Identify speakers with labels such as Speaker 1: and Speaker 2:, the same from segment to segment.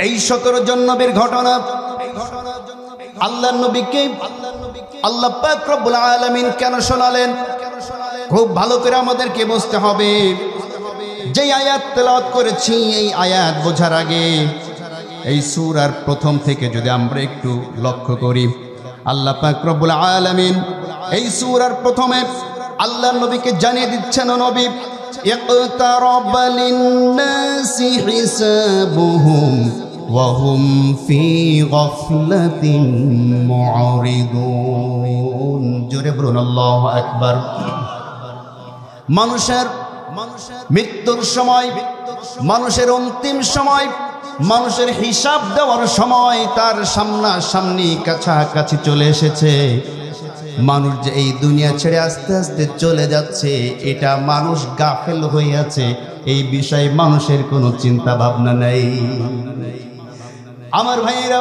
Speaker 1: এই 17 জন নবীর ঘটনা আল্লাহর নবীকে আল্লাহ পাক রব্বুল আলামিন কেন শোনালেন? খুব ভালো করে আমাদেরকে বুঝতে হবে। যে আয়াত তেলাওয়াত করেছি এই আয়াত বোঝার আগে এই সূরার প্রথম থেকে যদি আমরা একটু লক্ষ্য করি, আল্লাহ পাক রব্বুল আলামিন এই সূরার প্রথমে আল্লাহর নবীকে জানিয়ে দিচ্ছেন, ও নবী, ইকতারাবা লিন-নাসি হিসাবুহুম ওয়া হুম ফি গাফলাতিন মু'রিদুন। জোরে বলুন আল্লাহু আকবার। মানুষের মৃত্যুর সময়, মানুষের অন্তিম সময়, মানুষের হিসাব দেওয়ার সময় তার সামনাসামনি কাছাকাছি চলে এসেছে। মানুষ যে এই দুনিয়া ছেড়ে আস্তে আস্তে চলে যাচ্ছে, এটা মানুষ গাফেল হয়ে আছে, এই বিষয়ে মানুষের কোনো চিন্তা ভাবনা নেই। আমার ভাইয়েরা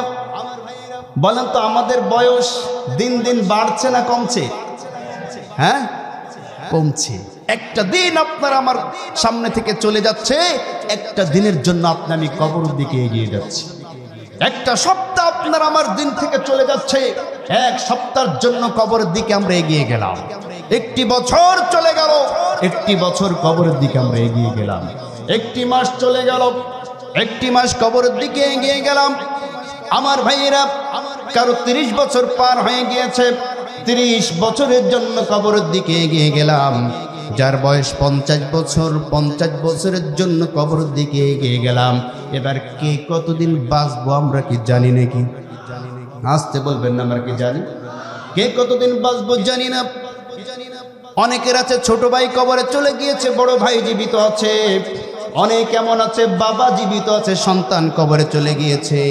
Speaker 1: বলেন তো, আমাদের বয়স দিন দিন বাড়ছে না কমছে? হ্যাঁ, কমছে। একটা দিন আপনার আমার সামনে থেকে চলে যাচ্ছে, একটা দিনের জন্য আপনি আমি কবরের দিকে এগিয়ে যাচ্ছি। একটা সপ্তাহ আপনার আমার দিন থেকে চলে যাচ্ছে, এক সপ্তাহের জন্য কবরের দিকে আমরা এগিয়ে গেলাম। একটি বছর চলে গেল, একটি বছর কবরের দিকে আমরা এগিয়ে গেলাম। একটি মাস চলে গেল, একটি মাস কবরের দিকে এগিয়ে গেলাম। আমার ভাইয়েরা, কারো 30 বছর পার হয়ে গিয়েছে, 30 বছরের জন্য কবরের দিকে এগিয়ে গেলাম। যার বয়স 50 বছর, 50 বছরের জন্য কবরের দিকে এগিয়ে গেলাম। এবার কে কতদিন বাঁচবো আমরা কি জানি নাকি? আসতে বলবেন না, আমরা কি জানি? কে কতদিন বাঁচবো জানি না। অনেকের আছে ছোট ভাই কবরে চলে গিয়েছে, বড় ভাই জীবিত আছে। অনেক এমন আছে বাবা জীবিত আছে, সন্তান কবরে চলে গিয়েছে।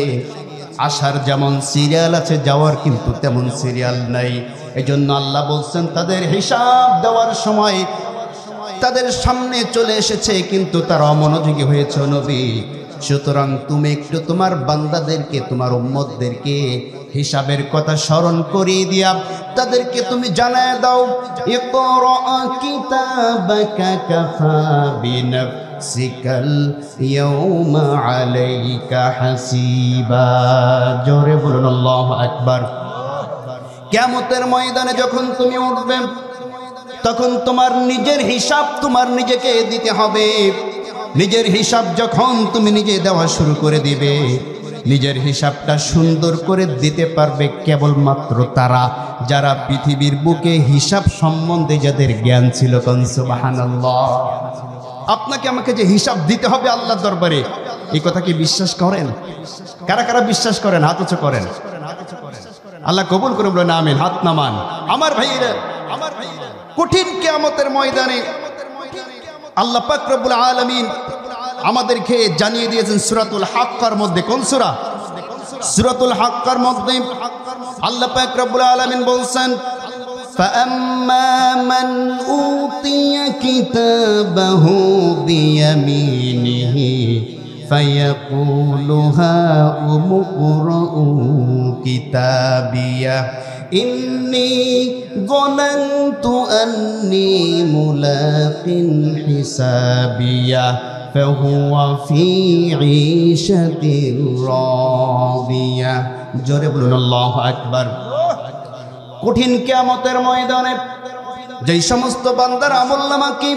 Speaker 1: আসার যেমন সিরিয়াল আছে, যাওয়ার কিন্তু তেমন সিরিয়াল নাই। এই জন্য আল্লাহ বলছেন, তাদের হিসাব দেওয়ার সময় তাদের সামনে চলে এসেছে, কিন্তু তারা অমনোযোগী হয়েছে নবী। সুতরাং তুমি একটু তোমার বান্দাদেরকে, তোমার উম্মতদেরকে হিসাবের কথা স্মরণ করিয়ে দিয়া তাদেরকে তুমি জানায় দাও, ইকরা কিতাবাকা কাফা বিনাফসিকাল ইয়াউমা আলাইকা হাসিবা। জোরে বলুন আল্লাহু আকবার। কিয়ামতের ময়দানে যখন তুমি উঠবে, তখন তোমার নিজের হিসাব তোমার নিজেকে দিতে হবে। নিজের হিসাব যখন তুমি নিজে দেওয়া শুরু করে দিবে, নিজের হিসাবটা সুন্দর করে দিতে পারবে কেবলমাত্র তারা যারা পৃথিবীর বুকে হিসাব সম্বন্ধে যাদের জ্ঞান ছিল। সুবহানাল্লাহ। আপনাকে আমাকে যে হিসাব দিতে হবে আল্লাহর দরবারে, এই কথা কি বিশ্বাস করেন? কারা কারা বিশ্বাস করেন? হাত উঁচু করেন। আল্লাহ কবুল করে বলেন আমিন। হাত নামান। আমার ভাইয়েরা, কঠিন কিয়ামতের ময়দানে আল্লাহ পাক রব্বুল আলামিন আমাদেরকে জানিয়ে দিয়েছেন সূরাতুল হাক্কার মধ্যে। কোন সূরা? সূরাতুল হাক্কার মধ্যে আল্লাহ পাক রব্বুল আলামিন বলছেন, ফাআম্মা মান উতিয়া কিতাবাহু বিয়ামিনিহি ফায়াকুলু হাউমুকরাউ কিতাবিয়া ইন্নী যনানতু আন্নী মুলাকিন হিসাবিয়া ফাহুয়া ফি ঈশাতির রাদিয়া। জোরে বলুন আল্লাহু আকবার। কঠিন কিয়ামতের ময়দানে যেই সমস্ত বান্দার আমলনামা কি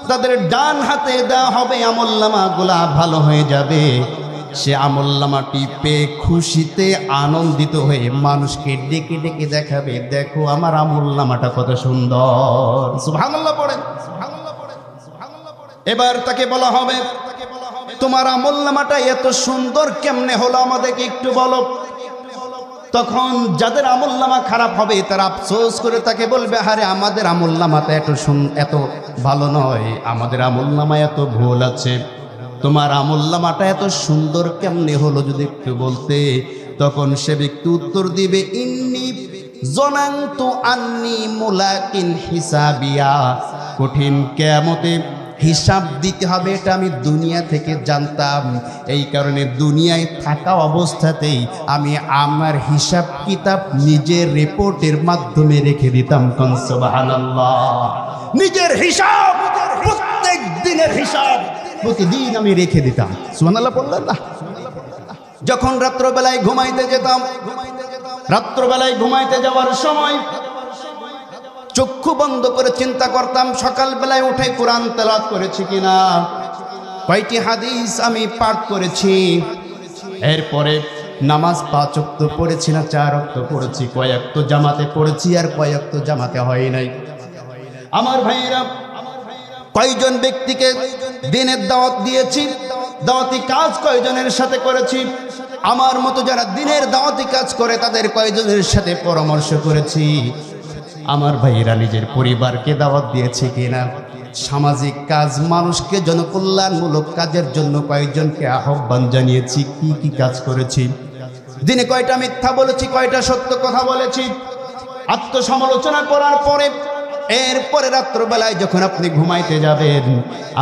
Speaker 1: তাদের ডান হাতে দেওয়া হবে, আমলনামাগুলা ভালো হয়ে যাবে। সে আমলনামাটি পেয়ে খুশিতে আনন্দিত হয়ে মানুষকে ডেকে ডেকে দেখাবে, দেখো আমার আমলনামাটা কত সুন্দর। সুবহানাল্লাহ পড়েন। এবার তাকে বলা হবে, তোমার আমলনামাটা এত সুন্দর কেমনে হলো আমাদেরকে একটু বলো। তখন যাদের আমলনামা খারাপ হবে তারা আফসোস করে তাকে বলবে, আরে আমাদের আমলনামাটা এত ভালো নয়, আমাদের আমলনামায় এত ভুল আছে, তোমার আমলনামাটা এত সুন্দর কেমনে হলো যদি একটু বলতে। তখন সে ব্যক্তি উত্তর দিবে, ইন্নী যনানতু আন্নী মুলাকিন হিসাবিয়া। কঠিন কিয়ামতে হিসাব দিতে হবে এটা আমি দুনিয়া থেকে জানতাম, এই কারণে দুনিয়ায় থাকা অবস্থাতেই আমি আমার হিসাব কিতাব নিজের রিপোর্টের মাধ্যমে রেখে দিতাম। সুবহানাল্লাহ। নিজের হিসাব, প্রত্যেক দিনের হিসাব প্রতিদিন আমি রেখে দিতাম। সুবহানাল্লাহ বললেন না? যখন রাত্রবেলায় ঘুমাইতে যেতাম, রাত্রবেলায় ঘুমাইতে যাওয়ার সময় চক্ষু বন্ধ করে চিন্তা করতাম সকালবেলায় উঠে কোরআন তেলাওয়াত করেছি কিনা, কয়টি হাদিস আমি পাঠ করেছি, এরপরে নামাজ 5 ওয়াক্ত পড়েছি না 4 ওয়াক্ত পড়েছি, কয় ওয়াক্ত জামাতে পড়েছি আর কয় ওয়াক্ত জামাতে হয় নাই। আমার ভাইয়েরা, কয়জন ব্যক্তিকে দিনের দাওয়াত দিয়েছি, দাওয়াতি কাজ কয়জনের সাথে করেছি, আমার মতো যারা দিনের দাওয়াতি কাজ করে তাদের কয়জনের সাথে পরামর্শ করেছি, আমার ভাইয়েরা নিজের পরিবারকে দাওয়াত দিয়েছে কিনা, সামাজিক কাজ মানুষকে জনকল্যাণমূলক কাজের জন্য কয়েকজনকে আহ্বান জানিয়েছি, কি কি কাজ করেছি, দিনে কয়টা মিথ্যা বলেছি, কয়টা সত্য কথা বলেছি, আত্মসমালোচনা করার পরে এরপরে রাত্রবেলায় যখন আপনি ঘুমাইতে যাবেন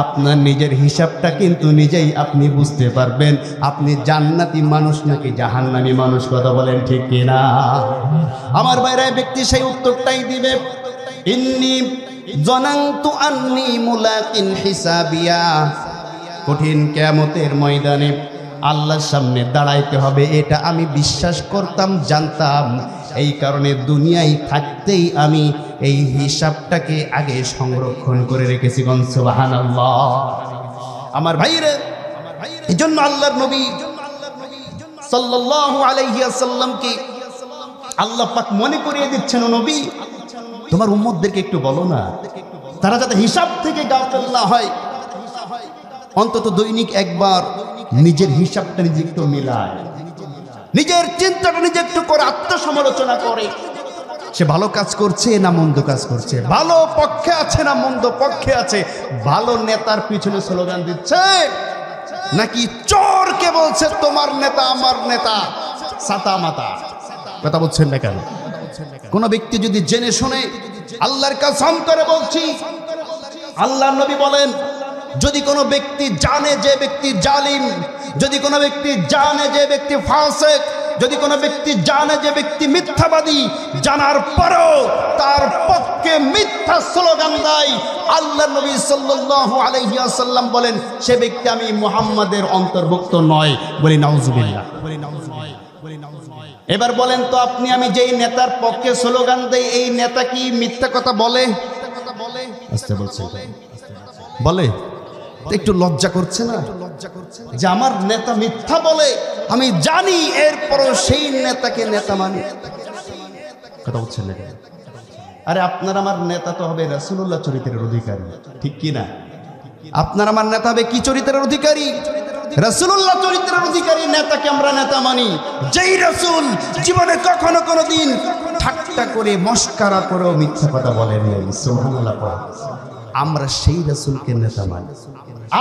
Speaker 1: আপনার নিজের হিসাবটা কিন্তু নিজেই আপনি বুঝতে পারবেন আপনি জান্নাতি মানুষ নাকি জাহান্নামী মানুষ। কথা বলেন ঠিক কিনা? আমার বাইরে ব্যক্তি সেই উত্তরটাই দিবে, ইন্নী জানান্তু আন্নী মুলাকিন হিসাবিয়া। কঠিন কিয়ামতের ময়দানে আল্লাহর সামনে দাঁড়াইতে হবে এটা আমি বিশ্বাস করতাম, জানতাম, এই কারণে দুনিয়ায় থাকতেই আমি এই হিসাবটাকে আগে সংরক্ষণ করে রেখেছি। সুবহানাল্লাহ। আমার ভাইরা, এই জন্য আল্লাহর নবী সাল্লাল্লাহু আলাইহি ওয়াসাল্লামকে আল্লাহ পাক মনে করিয়ে দিচ্ছেন, ও নবী তোমার উম্মতদেরকে একটু বলো না, তারা যাতে হিসাব থেকে গাফেল না হয়, অন্তত দৈনিক একবার নিজের হিসাবটা নিজে একটু মিলায়, নিজের চিন্তাটা নিজে একটু করে আত্মসমালোচনা করে, সে ভালো কাজ করছে না মন্দ কাজ করছে, ভালো পক্ষে আছে না মন্দ পক্ষে আছে, ভালো নেতার পিছনে স্লোগান দিচ্ছে নাকি চোরকে বলছে তোমার নেতা আমার নেতা সাতা মাতা। কথা বলছেন না কেন? কোন ব্যক্তি যদি জেনে শুনে, আল্লাহর কসম করে বলছি, আল্লাহর নবী বলেন যদি কোনো ব্যক্তি জানে যে ব্যক্তি জালিম, যদি কোনো ব্যক্তি জানে যে ব্যক্তি ফাসিক, যদি কোনো ব্যক্তি জানে যে ব্যক্তি মিথ্যাবাদী, জানার পরেও তার পক্ষে মিথ্যা স্লোগান দেয়, আল্লাহর নবী সাল্লাল্লাহু আলাইহি ওয়াসাল্লাম বলেন সে ব্যক্তি আমি মুহাম্মাদের অন্তর্ভুক্ত নয়। বলি নাউজুবিল্লাহ। এবার বলেন তো আপনি আমি যেই নেতার পক্ষে স্লোগান দেই এই নেতা কি মিথ্যা কথা বলে? আস্তে বলছেন বলে? একটু লজ্জা করছে না যে আমার নেতা মিথ্যা বলে, আমি জানি, এরপরও সেই নেতাকে নেতা মানি। কথা বলছেন না? আরে আপনার আমার নেতা তো হবে রাসূলুল্লাহ চরিত্রের অধিকারী, ঠিক কি না? আপনার আমার নেতা হবে কি চরিত্রের অধিকারী? রাসূলুল্লাহ চরিত্রের অধিকারী নেতাকে আমরা নেতা মানি। যেই রাসূল জীবনে কখনো কোনোদিন ঠাট্টা করে মস্কারা করেও মিথ্যা কথা বলেন নাই, সুবহানাল্লাহ, আমরা সেই রাসূলকে নেতা মানি।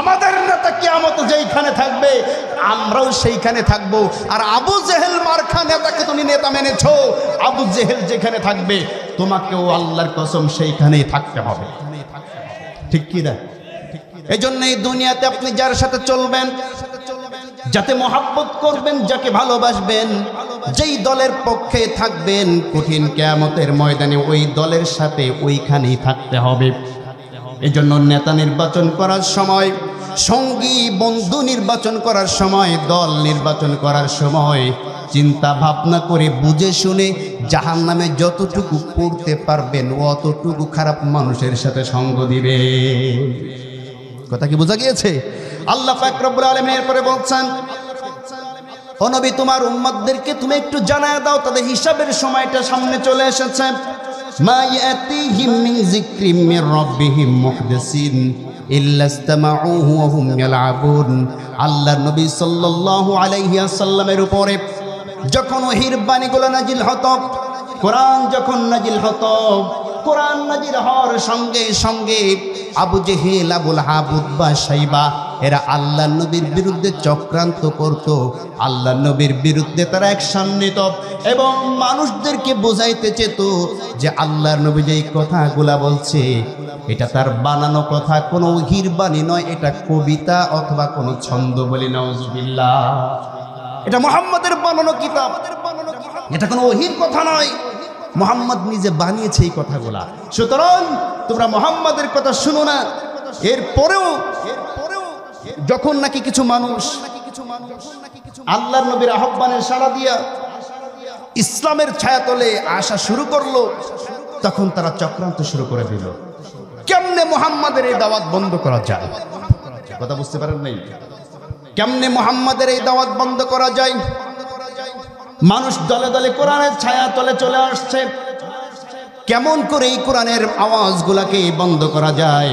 Speaker 1: আমাদের নেতা কিয়ামত যেইখানে থাকবে আমরাও সেইখানে থাকবো। আর আবু জেহেল মার্কা নেতাকে তুমি নেতা মেনেছো, আবু জেহেল যেখানে থাকবে তোমাকেও আল্লাহর কসম সেইখানেই থাকতে হবে, ঠিক কি না? এই জন্য এই দুনিয়াতে আপনি যার সাথে চলবেন, যাতে মহাব্বত করবেন, যাকে ভালোবাসবেন, যেই দলের পক্ষে থাকবেন, কঠিন কিয়ামতের ময়দানে ওই দলের সাথে ওইখানেই থাকতে হবে। এই জন্য নেতা নির্বাচন করার সময়, সঙ্গী বন্ধু নির্বাচন করার সময়, দল নির্বাচন করার সময় চিন্তা ভাবনা করে বুঝে শুনে জাহান্নামে যতটুকু পড়তে পারবেন অতটুকু খারাপ মানুষের সাথে সঙ্গ দিবে। কথা কি বোঝা গিয়েছে? আল্লাহ পাক রব্বুল আলামিন এরপরে বলছেন, ও নবী তোমার উম্মতদেরকে তুমি একটু জানায় দাও তাদের হিসাবের সময়টা সামনে চলে এসেছে। মা ইয়াতিহিম মিন যিকরিম মির রাব্বিহিম মুহদাসিন ইল্লা ইসতামাউহু ওয়া হুম ইয়ালআবুন। আল্লাহর নবী সাল্লাল্লাহু আলাইহি ওয়াসাল্লামের উপরে যখন ওহীর বাণীগুলো নাজিল হতো, কোরআন যখন নাজিল হতো, কোরআন নাজিল হওয়ার সঙ্গে সঙ্গে আবু জেহেল, আবুল হাবুদ বা সাইবা এরা আল্লাহ নবীর বিরুদ্ধে চক্রান্ত করত, আল্লাহ নবীর বিরুদ্ধে তারা অ্যাকশন নিত এবং মানুষদেরকে বোঝাইতে চেত যে আল্লাহর নবী যেই কথাগুলা বলছে এটা তার বানানো কথা, কোনো ওহীর বাণী নয়, এটা কবিতা অথবা কোনো ছন্দ। বলি নাউজুবিল্লাহ। এটা মুহাম্মাদের বানানো কিতাব, এটা কোনো ওহীর কথা নয়, মুহাম্মদ নিজে বানিয়েছে এই কথাগুলা। সুতরাং তোমরা মুহাম্মাদের কথা শুনো না। এরপরেও যখন নাকি কিছু মানুষ আল্লাহর নবীর আহ্বানে সাড়া দিয়া ইসলামের ছায়াতলে আসা শুরু করলো, তখন তারা চক্রান্ত শুরু করে দিল। কেমনে মুহাম্মাদের এই দাওয়াত বন্ধ করা যায়? কথা বুঝতে পারেন নাই? কেমনে মুহাম্মাদের এই দাওয়াত বন্ধ করা যায়? মানুষ দলে দলে কোরআনের ছায়াতলে চলে আসছে, কেমন করে এই কোরআনের আওয়াজগুলাকে বন্ধ করা যায়?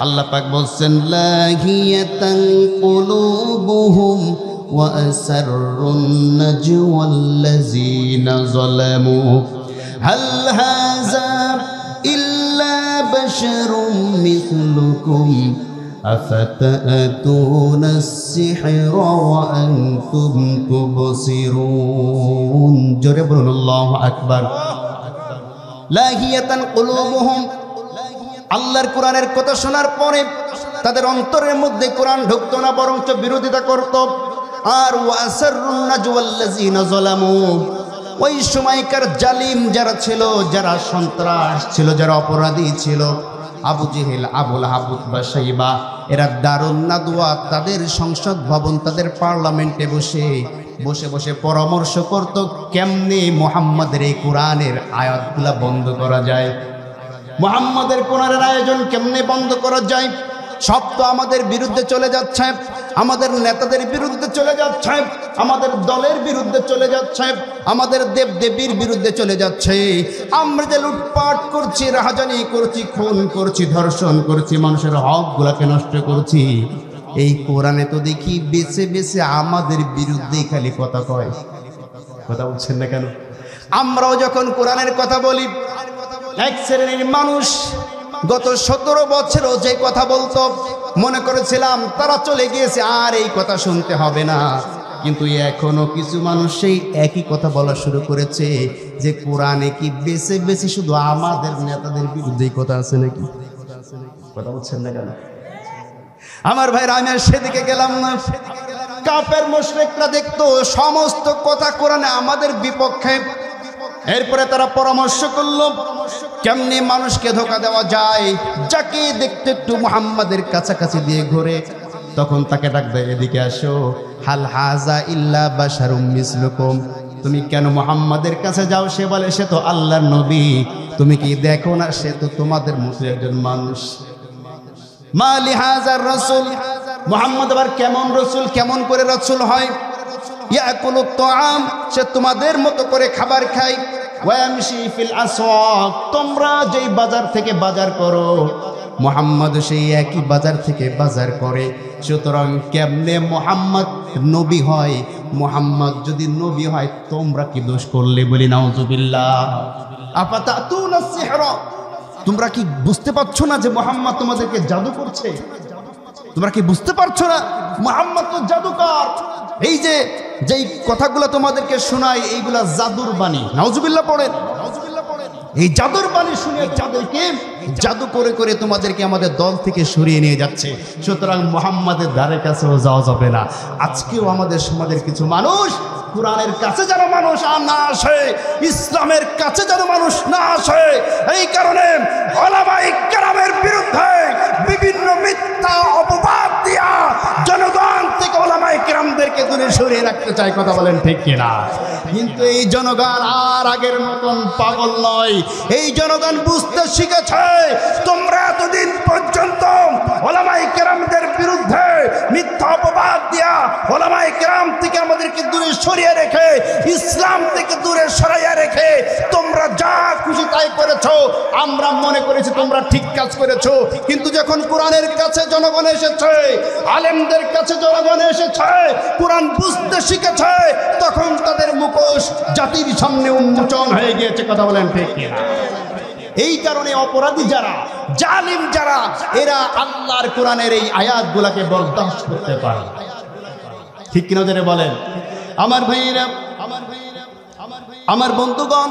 Speaker 1: আল্লাহ পাক বলছেন, লাহিয়াতান কুলুবুহুম ওয়া আসররুন নাজওয়াল্লাযিনা যালামু হাল হাযা ইল্লা বাশারুম মিথলুকুম আফাতাতুনাস সিহরা ওয়া আনতুম তুবসিরুন। জোরে বলুন আল্লাহু আকবার। লাহিয়াতান কুলুবুহুম, আল্লাহর কোরআনের কথা শোনার পরে তাদের অন্তরের মধ্যে কোরআন ঢুকতো না, বরঞ্চ বিরোধিতা করত। আর ওয়াসাররুন নাজওয়াল্লাযিনা যালামু, ওই সময়কার জালিম যারা ছিল, যারা সন্ত্রাস ছিল, যারা অপরাধী ছিল, আবু জেহেল, আবুল আহাব, উতবা, শাইবা, এরা দারুন নাদওয়া, তাদের সংসদ ভবন, তাদের পার্লামেন্টে বসে বসে বসে পরামর্শ করত কেমনে মুহাম্মাদের এই কোরআনের আয়াতগুলা বন্ধ করা যায়, মুহাম্মাদের কোরআনের আয়োজন কেমনে বন্ধ করা যায়। সব তো আমাদের বিরুদ্ধে চলে যাচ্ছে, আমাদের নেতাদের বিরুদ্ধে চলে যাচ্ছে, আমাদের দলের বিরুদ্ধে চলে যাচ্ছে, আমাদের দেবদেবীর বিরুদ্ধে চলে যাচ্ছে। আমরা যে লুটপাট করছি, রাহাজানি করছি, খুন করছি, ধর্ষণ করছি, মানুষের হকগুলাকে নষ্ট করছি, এই কোরআনে তো দেখি বেছে বেছে আমাদের বিরুদ্ধেই খালি কথা কয়। কথা বলছেন না কেন? আমরাও যখন কোরআনের কথা বলি, এক শ্রেণীর মানুষ গত 17 বছরও যে কথা বলতো, মনে করেছিলাম তারা চলে গিয়েছে, আর এই কথা শুনতে হবে না। কিন্তু এখনো কিছু মানুষ সেই একই কথা বলা শুরু করেছে যে কোরআনে কি বেছে বেছে শুধু আমাদের নেতাদের বিরুদ্ধেই কথা আছে নাকি? কথা বলছেন না কেন? আমার ভাইরা, আমি আর সেদিকে গেলাম না। কাফের মুশরিকরা দেখতো সমস্ত কথা কোরআনে আমাদের বিপক্ষে। এরপরে তারা পরামর্শ করলো কেমনে মানুষকে ধোঁকা দেওয়া যায়। যাকে দেখতে একটু মুহাম্মাদের কাছাকাছি দিয়ে ঘুরে, তখন তাকে ডাকবে, এদিকে আসো, হাল হাজা ইল্লা বাশারুম মিসলুকুম, তুমি কেন মুহাম্মাদের কাছে যাও? সে বলে, সে তো আল্লাহর নবী, তুমি কি দেখো না সে তো তোমাদের মতো একজন মানুষ। মা লিহাজার রাসূল, মুহাম্মদ আবার কেমন রাসূল, কেমন করে রাসূল হয়? ইয়াকুলুত তাআম, সে তোমাদের মতো করে খাবার খায়। ওয়ামশি ফিল আসওয়াক, তোমরা যেই বাজার থেকে বাজার করো, মুহাম্মদ সেই একই বাজার থেকে বাজার করে। সুতরাং কেমনে মুহাম্মদ নবী হয়? মুহাম্মদ যদি নবী হয়, তোমরা কি দোষ করলে? বলি নাউযুবিল্লাহ। আফাতাতুনাস সিহরা, তোমরা কি বুঝতে পারছো না যে মুহাম্মদ তোমাদেরকে জাদু করছে? তোমরা কি বুঝতে পারছো না? মুহাম্মদ তো জাদুকর। এই যে যেই কথাগুলো তোমাদেরকে শোনায়, এইগুলা জাদুর বাণী। নাউযুবিল্লাহ পড়েন। এই জাদুর বাণী শুনে যাদেরকে জাদু করে করে তোমাদেরকে আমাদের দল থেকে সরিয়ে নিয়ে যাচ্ছে। সুতরাং মুহাম্মাদের ধারে কাছেও যাওয়া যাবে না। আজকেও আমাদের সমাজের কিছু মানুষ কোরআনের কাছে যেন মানুষ আর না আসে, ইসলামের কাছে যেন মানুষ না আসে, এই কারণে উলামায়ে কেরামের বিরুদ্ধে বিভিন্ন মিথ্যা অপবাদ দিয়া জনগণ থেকে উলামায়ে কেরামদেরকে দূরে সরিয়ে রাখতে চায়। কথা বলেন ঠিক কিনা? কিন্তু এই জনগণ আর আগের মতন পাগল নয়। এই জনগণ বুঝতে শিখেছে, তোমরা এতদিন পর্যন্ত উলামায়ে কেরামদের বিরুদ্ধে মিথ্যা অপবাদ দিয়া উলামায়ে কেরাম থেকে আমাদেরকে দূরে সরিয়ে রেখে, ইসলাম থেকে দূরে সরাইয়া রেখে তোমরা যা খুশি তাই করেছো। আমরা মনে করেছি তোমরা ঠিক কাজ করেছো, কিন্তু যখন কোরআনের কাছে জনগণ এসেছে, আলেমদের কাছে জনগণ এসেছে, কোরআন বুঝতে শিখেছে, তখন তাদের মুখোশ জাতির সামনে উন্মোচন হয়ে গিয়েছে। কথা বলেন ঠিক কিনা? এই কারণে অপরাধী যারা, জালিম যারা, এরা আল্লাহর কোরআনের এই আয়াতগুলোকে বরদাস্ত করতে পারে। ঠিক কিনা যারা বলেন? আমার ভাইয়েরা, আমার বন্ধুগণ,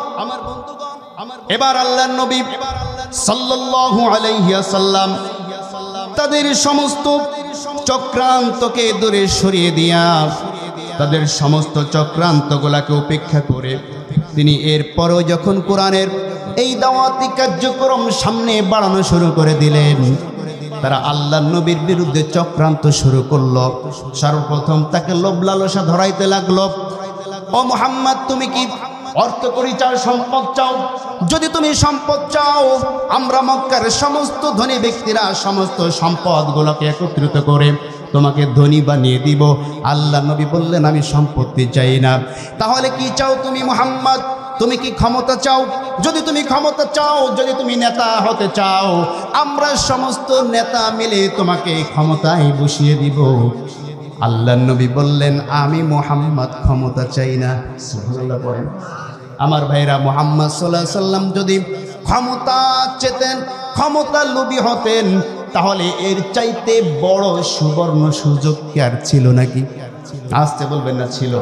Speaker 1: এবার আল্লাহর নবী সাল্লাল্লাহু আলাইহি ওয়াসাল্লাম তাদের সমস্ত চক্রান্তকে দূরে সরিয়ে দিয়া, তাদের সমস্ত চক্রান্তগুলোকে উপেক্ষা করে তিনি এরপরও যখন কোরআনের এই দাওয়াতি কার্যক্রম সামনে বাড়ানো শুরু করে দিলেন, তারা আল্লাহ নবীর বিরুদ্ধে চক্রান্ত শুরু করলো। সর্বপ্রথম তাকে লোভ লালসা ধরাইতে লাগলো। ও মুহাম্মদ, তুমি কি অর্থ করি চাও, সম্পদ চাও? যদি তুমি সম্পদ চাও, আমরা মক্কার সমস্ত ধনী ব্যক্তিরা সমস্ত সম্পদগুলোকে একত্রিত করে তোমাকে ধনী বানিয়ে দিব। আল্লাহ নবী বললেন, আমি সম্পত্তি চাই না। তাহলে কি চাও তুমি মুহাম্মদ? তুমি কি ক্ষমতা চাও? যদি তুমি ক্ষমতা চাও, যদি তুমি নেতা হতে চাও, আমরা সমস্ত নেতা মিলে তোমাকে ক্ষমতায় বসিয়ে দিব। আল্লাহ নবী বললেন, আমি মুহাম্মদ ক্ষমতা চাই না। সুবহানাল্লাহ বলেন। আমার ভাইরা, মুহাম্মদ সাল্লাল্লাহু আলাইহি সাল্লাম যদি ক্ষমতা চেতেন, ক্ষমতা লোভী হতেন, তাহলে এর চাইতে বড় সুবর্ণ সুযোগ কি আর ছিল নাকি? আসতে বলবেন না ছিল।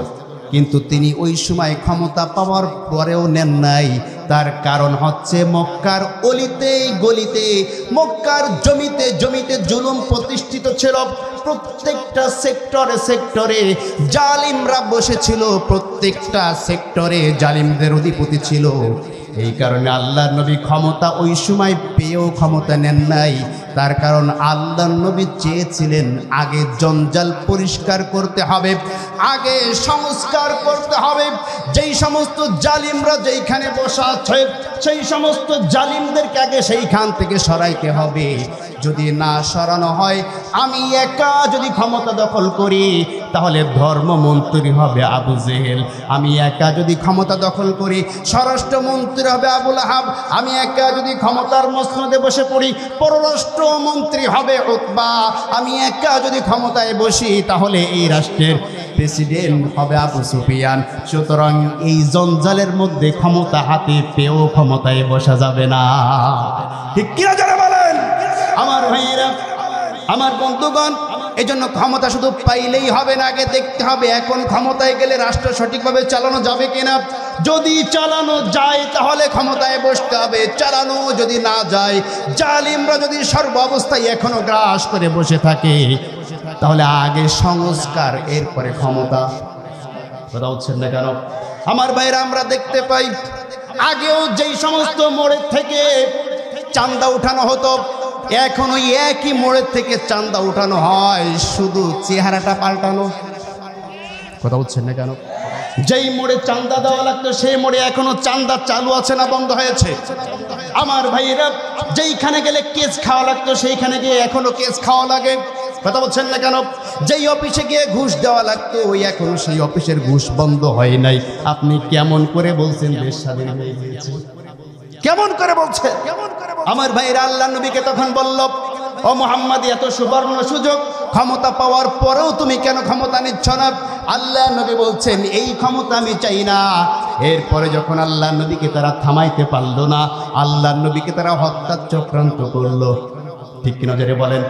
Speaker 1: কিন্তু তিনি ওই সময় ক্ষমতা পাওয়ার পরেও নেন নাই। তার কারণ হচ্ছে মক্কার অলিতে গলিতে, মক্কার জমিতে জমিতে জুলুম প্রতিষ্ঠিত ছিল। প্রত্যেকটা সেক্টরে সেক্টরে জালিমরা বসেছিল, প্রত্যেকটা সেক্টরে জালিমদের অধিপতি ছিল। এই কারণে আল্লাহ নবী ক্ষমতা ওই সময় পেয়েও ক্ষমতা নেন নাই। তার কারণ আল্লাহ নবী চেয়েছিলেন আগে জঞ্জাল পরিষ্কার করতে হবে, আগে সংস্কার করতে হবে। যেই সমস্ত জালিমরা যেইখানে বসা আছে, সেই সমস্ত জালিমদেরকে আগে সেইখান থেকে সরাইতে হবে। যদি না সরানো হয়, আমি একা যদি ক্ষমতা দখল করি, তাহলে ধর্মমন্ত্রী হবে আবু জেহেল। আমি একা যদি ক্ষমতা দখল করি, স্বরাষ্ট্রমন্ত্রী হবে আবুল আহাব। আমি একা যদি ক্ষমতার মসনদে বসে পড়ি, পররাষ্ট্রমন্ত্রী হবে উতবা। আমি একা যদি ক্ষমতায় বসি, তাহলে এই রাষ্ট্রের প্রেসিডেন্ট হবে আবু সুফিয়ান। সুতরাং এই জঞ্জালের মধ্যে ক্ষমতা হাতে পেয়েও ক্ষমতায় বসা যাবে না। ঠিক কিনা যারা বলেন আমার ভাইয়েরা, আমার বন্ধুগণ? এজন্য ক্ষমতা শুধু পাইলেই হবে না, আগে দেখতে হবে এখন ক্ষমতায় গেলে রাষ্ট্র সঠিকভাবে চালানো যাবে কিনা। যদি চালানো যায় তাহলে ক্ষমতায় বসতে হবে, চালানো যদি না যায়, জালিমরা যদি সর্ব অবস্থায় এখনো গ্রাস করে বসে থাকে, তাহলে আগে সংস্কার, এরপরে ক্ষমতা। কথা হচ্ছেন না কেন আমার ভাইরা? আমরা দেখতে পাই আগেও যেই সমস্ত মোড়ের থেকে চাঁদা উঠানো হতো, এখন ওই একই মোড়ের থেকে চাঁদা উঠানো হয়, শুধু চেহারাটা পাল্টানো। কথা বলছেন না কেন? যেই মোড়ে চাঁদা দেওয়া লাগতো সেই মোড়ে এখনো চাঁদা চালু আছে না বন্ধ হয়েছে? আমার ভাইয়েরা, যেইখানে গেলে কেস খাওয়া লাগতো সেইখানে গিয়ে এখনো কেস খাওয়া লাগে। কথা বলছেন না কেন? যেই অফিসে গিয়ে ঘুষ দেওয়া লাগতো, ওই এখনো সেই অফিসের ঘুষ বন্ধ হয় নাই। আপনি কেমন করে বলছেন দেশ স্বাধীন হয়ে গিয়েছে? কেমন করে বলছে? আমার ভাইরা, আল্লাহ নবীকে তখন বলল, ও মুহাম্মদ, এত সুবর্ণ সুযোগ, ক্ষমতা পাওয়ার পরেও তুমি কেন ক্ষমতা নিচ্ছ না? আল্লাহ নবী বলছেন, এই ক্ষমতা আমি চাই না। এরপরে যখন আল্লাহ নবীকে তারা থামাইতে পারলো না, আল্লাহ নবীকে তারা হত্যার চক্রান্ত করলো। ঠিক কি নজরে বলেন?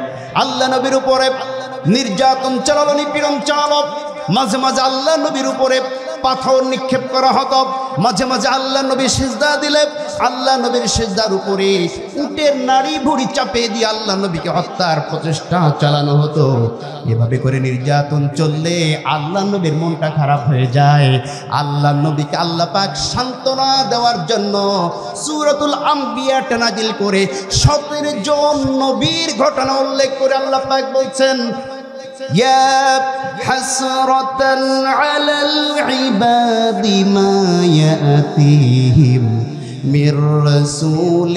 Speaker 1: আল্লাহ নবীর উপরে নির্যাতন চালালো, নিপীড়ন চালালো। মাঝে মাঝে আল্লাহ নবীর উপরে পাথর নিক্ষেপ করা হতো, মাঝে মাঝে আল্লাহ নবী সিজদা দিলে আল্লাহ নবীর সিজদার উপরে উটের নাড়ি ভুড়ি চাপিয়ে দিয়ে আল্লাহ নবীকে হত্যার প্রচেষ্টা চালানো হতো। এভাবে করে নির্যাতন চললে আল্লাহ নবীর মনটা খারাপ হয়ে যায়। আল্লাহ নবীকে আল্লাহ পাক সান্ত্বনা দেওয়ার জন্য সূরাতুল আম্বিয়াটা নাজিল করে 17 জন নবীর ঘটনা উল্লেখ করে আল্লাহ পাক বলছেন, يا حسرة على العباد ما يأتيهم من رسول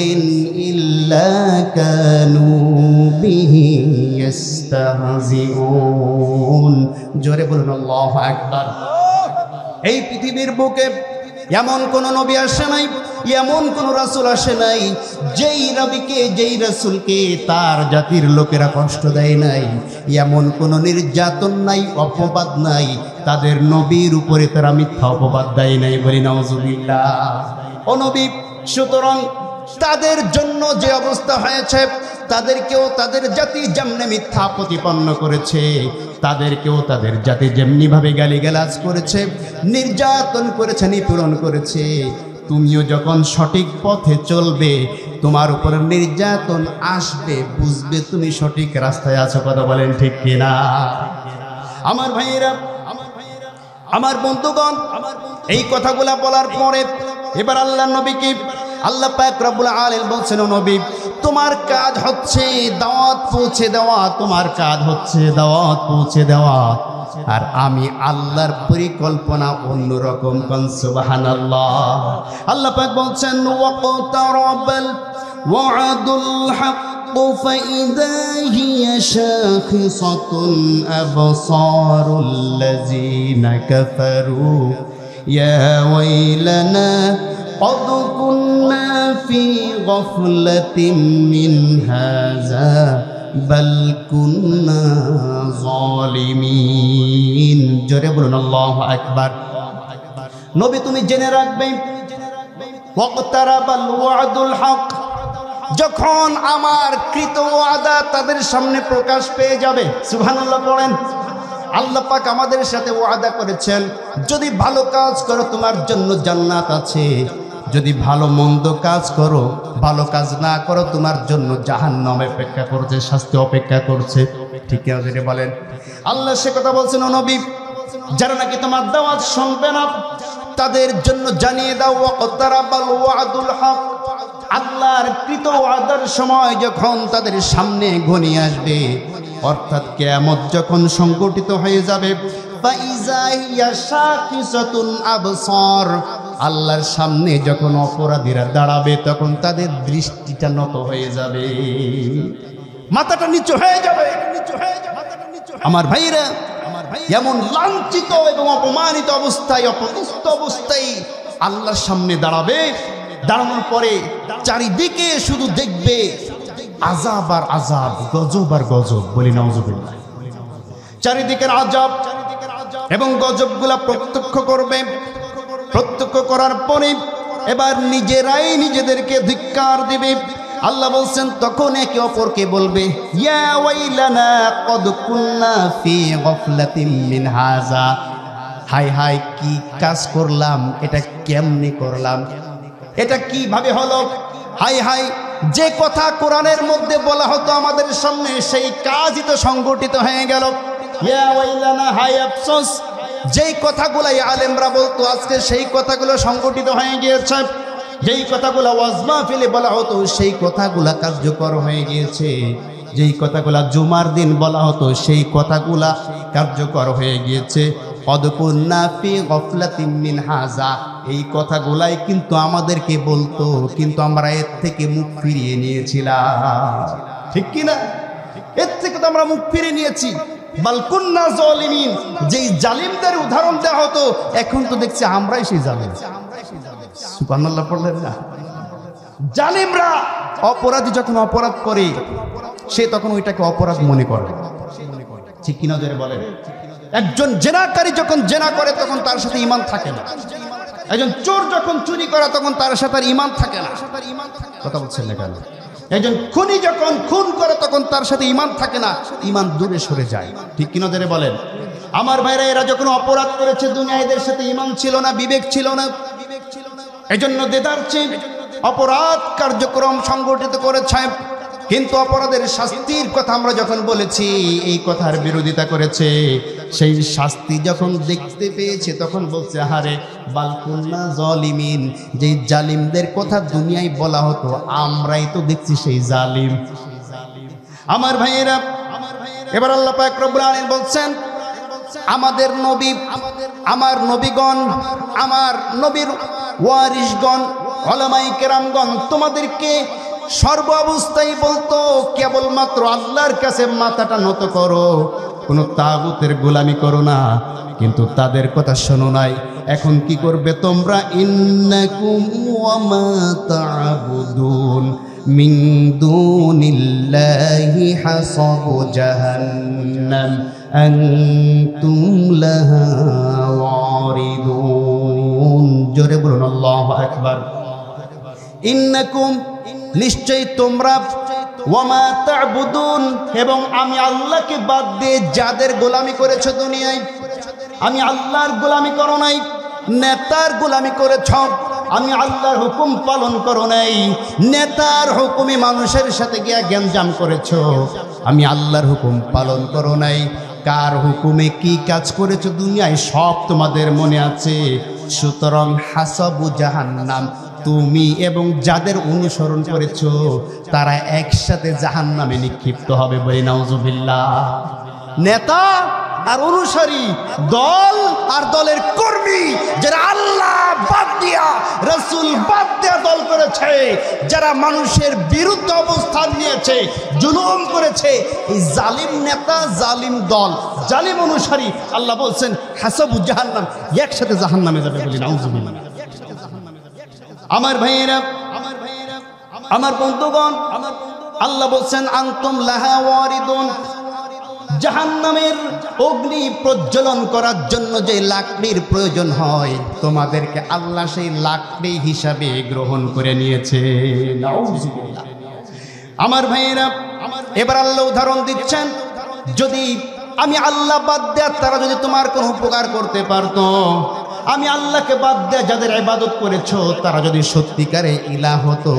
Speaker 1: إلا كانوا به يستهزئون। জোরে বলুন আল্লাহু আকবার। এই পৃথিবীর বুকে এমন কোন নবী আসে নাই, এমন কোন রাসূল আসে নাই যেই নবীকে, যেই রাসূলকে তার জাতির লোকেরা কষ্ট দেয় নাই। এমন কোন নির্যাতন নাই, অপবাদ নাই, তাদের নবীর উপরে তারা মিথ্যা অপবাদ দেয় নাই। বলি নাউজুবিল্লাহ। ও নবী, সুতরাং তাদের জন্য যে অবস্থা হয়েছে, তাদেরকেও তাদের জাতি যেমনি মিথ্যা প্রতিপন্ন করেছে, তাদেরকেও তাদের জাতি যেমনিভাবে গালিগালাজ করেছে, নির্যাতন করেছে, নিপীড়ন করেছে, তুমিও যখন সঠিক পথে চলবে তোমার উপর নির্যাতন আসবে, বুঝবে তুমি সঠিক রাস্তায় আছো। কথা বলেন ঠিক কিনা? আমার ভাইয়েরা, আমার বন্ধুগণ, এই কথাগুলা বলার পরে এবার আল্লাহ নবীকে আল্লাহ পাক রব্বুল আলামিন বলছেন, ও নবী, তোমার কাজ হচ্ছে দাওয়াত পৌঁছে দেওয়া, তোমার কাজ হচ্ছে দাওয়াত পৌঁছে দেওয়া। আর আমি আল্লাহর পরিকল্পনা অন্যরকম। কোন সুবহানাল্লাহ। আল্লাহ পাক বলছেন, ওয়াকতারাবাল ওয়া'দুল হাক্ক ফাইযা হিয়া শাখিসাতুন আবসারুল লাযিনা কাফারু ইয়া ওয়াইলানা قد كنا في غفلة من هذا بل كنا ظالمين। জোরে বলুন আল্লাহু আকবার। নবী তুমি জেনে রাখবে, ওয়াকতারাবাল ওয়া'দুল হক, যখন আমার কৃত ওয়াদা তাদের সামনে প্রকাশ পেয়ে যাবে। সুবহানাল্লাহ পড়েন। আল্লাহ পাক আমাদের সাথে ওয়াদা করেছেন, যদি ভালো কাজ করো তোমার জন্য জান্নাত আছে, যদি ভালো মন্দ কাজ করো, ভালো কাজ না করো, তোমার জন্য জাহান্নাম অপেক্ষা করছে, শাস্তি অপেক্ষা করছে। ঠিক আছে বলেন। আল্লাহ সে কথা বলছেন, ও নবী, যারা নাকি তোমার দাওয়াত শুনবে না তাদের জন্য জানিয়ে দাও, ওয়াকতারাবাল ওয়া'দুল হক, আল্লাহর কৃত ওয়াদার সময় যখন তাদের সামনে ঘনিয়ে আসবে, অর্থাৎ কিয়ামত যখন সংগঠিত হয়ে যাবে, ফাইযা হিয়া শাখিসাতুন আবসার, আল্লাহর সামনে যখন অপরাধীরা দাঁড়াবে তখন তাদের দৃষ্টিটা নত হয়ে যাবে, মাথাটা নিচু হয়ে যাবে। আমার ভাইরা, এমন লাঞ্ছিত এবং অপমানিত অবস্থায়, অপদস্থ অবস্থায় আল্লাহর সামনে দাঁড়াবে। দাঁড়ানোর পরে চারিদিকে শুধু দেখবে আযাব আর আযাব, গজব আর গজব। বলি নাউযুবিল্লাহ। চারিদিকের আযাব এবং গজবগুলা প্রত্যক্ষ করবে। প্রত্যক্ষ করার পরে এবার নিজেরাই নিজেদেরকে ধিক্কার দিবে। আল্লাহ বলছেন, তখন একে অপরকে বলবে, ইয়া ওয়াইলানা কদ কুন্না ফি গফলাতিন মিন হাযা, হাই হাই কি কাজ করলাম, এটা কেমনে করলাম, এটা কিভাবে হলো, হাই হাই যে কথা কোরআনের মধ্যে বলা হতো আমাদের সামনে সেই কাজই তো সংগঠিত হয়ে গেল। ইয়া ওয়াইলানা, হাই আফসোস, যেই কথাগুলো আলেমরা বলতো আজকে সেই কথাগুলো সংগঠিত হয়ে গিয়েছে। যেই কথাগুলো ওয়াজ মাহফিলে বলা হতো সেই কথাগুলা কার্যকর হয়ে গিয়েছে। যেই কথাগুলা জুমার দিন বলা হতো সেই কথাগুলা কার্যকর হয়ে গিয়েছে। কদ কুন্না ফি গফলাতিন মিন হাযা, এই কথাগুলাই কিন্তু আমাদেরকে বলতো, কিন্তু আমরা এর থেকে মুখ ফিরিয়ে নিয়েছিলাম। ঠিক কি না? এর থেকে তো আমরা মুখ ফিরিয়ে নিয়েছি। বাল কুন্না যালিমিন, যেই জালিমদের উদাহরণ দেওয়া হতো এখন তো দেখছি আমরাই সেই জালিম। সুবহানাল্লাহ পড়লেন না? জালিমরা, অপরাধী যখন অপরাধ করে সে তখন ওইটাকে অপরাধ মনে করে। ঠিক কিনা জোরে বলেন? একজন জেনাকারী যখন জেনা করে তখন তার সাথে ঈমান থাকে না। একজন চোর যখন চুরি করে তখন তার সাথে আর ঈমান থাকে না। কথা বলছেন না কেন? একজন খুনি যখন খুন করে তখন তার সাথে ঈমান থাকে না, ঈমান দূরে সরে যায়। ঠিক কিনা জোরে বলেন? আমার ভাইরা, এরা যখন অপরাধ করেছে দুনিয়ায় এদের সাথে ঈমান ছিল না, বিবেক ছিল না, এজন্য দেদারছে অপরাধ কার্যক্রম সংগঠিত করেছে। কিন্তু অপরাধের শাস্তির কথা আমরা যখন বলেছি, এই কথার বিরোধিতা করেছে। সেই শাস্তি যখন দেখতে পেয়েছে তখন বলছে, হারে বাল কুন্না যালিমিন, যেই জালিমদের কথা দুনিয়ায় বলা হতো আমরাই তো দেখছি সেই জালিম। আমার ভাইয়েরা, এবার আল্লাহ পাক রব্বুল আলামিন বলছেন, আমাদের নবী, আমার নবীগণ, আমার নবীর ওয়ারিসগণ, উলামায়ে কেরামগণ তোমাদেরকে সর্ব অবস্থায় বলতো কেবলমাত্র আল্লাহর কাছে মাথাটা নত করো, কোনো তাগুতের গোলামি করো না। কিন্তু তাদের কথা শোনো নাই। এখন কি করবে তোমরা? ইন্নাকুম ওয়া মা তা'বুদুন মিন দুনিল্লাহি হাসাবু জাহান্নাম আনতুম লাহা ওয়ারিদুন। জোরে বলুন আল্লাহু আকবার। ইন্নাকুম, নিশ্চয়ই তোমরা, ওয়া মা তা'বুদুন, এবং আমি আল্লাহকে বাদ দিয়ে যাদের গোলামি করেছো দুনিয়ায়, আমি আল্লাহর গোলামি করো নাই, নেতার গোলামি করেছ। আমি আল্লাহর হুকুম পালন করো নাই, নেতার হুকুমে মানুষের সাথে গিয়া গ্যাঞ্জাম করেছ। আমি আল্লাহর হুকুম পালন করো নাই। কার হুকুমে কি কাজ করেছো দুনিয়ায় সব তোমাদের মনে আছে। সুতরাং হাসাবু জাহান্নাম, তুমি এবং যাদের অনুসরণ করেছো তারা একসাথে জাহান্নামে নিক্ষিপ্ত হবে, বলি নাউজুবিল্লাহ। নেতা আর অনুসারী, দল আর দলের কর্মী, যারা আল্লাহ বাদ দিয়া রাসূল বাদ দিয়া দল করেছে, যারা মানুষের বিরুদ্ধে অবস্থান নিয়েছে, জুলুম করেছে, এই জালিম নেতা, জালিম দল, জালিম অনুসারী, আল্লাহ বলছেন হাসাবু জাহান্নাম, একসাথে জাহান্নামে যাবে, বলি নাউজুবিল্লাহ। আমার ভাইয়েরা, আমার বন্ধুগণ, আল্লাহ বলছেন আনতুম লাহা ওয়ারিদুন, জাহান্নামের অগ্নি প্রজ্বলন করার জন্য যে লাকড়ির প্রয়োজন হয়, তোমাদেরকে আল্লাহ সেই লাকড়ি হিসাবে গ্রহণ করে নিয়েছে। নাউজুবিল্লাহ। আমার ভাইয়েরা, এবার আল্লাহ উদাহরণ দিচ্ছেন, যদি আমি আল্লাহ বাদ দেয়া তারা যদি তোমার কোনো উপকার করতে পারতো, আমি আল্লাহকে বাদ দেয়া যাদের ইবাদত করেছো তারা যদি সত্যিকারে ইলাহ হতো।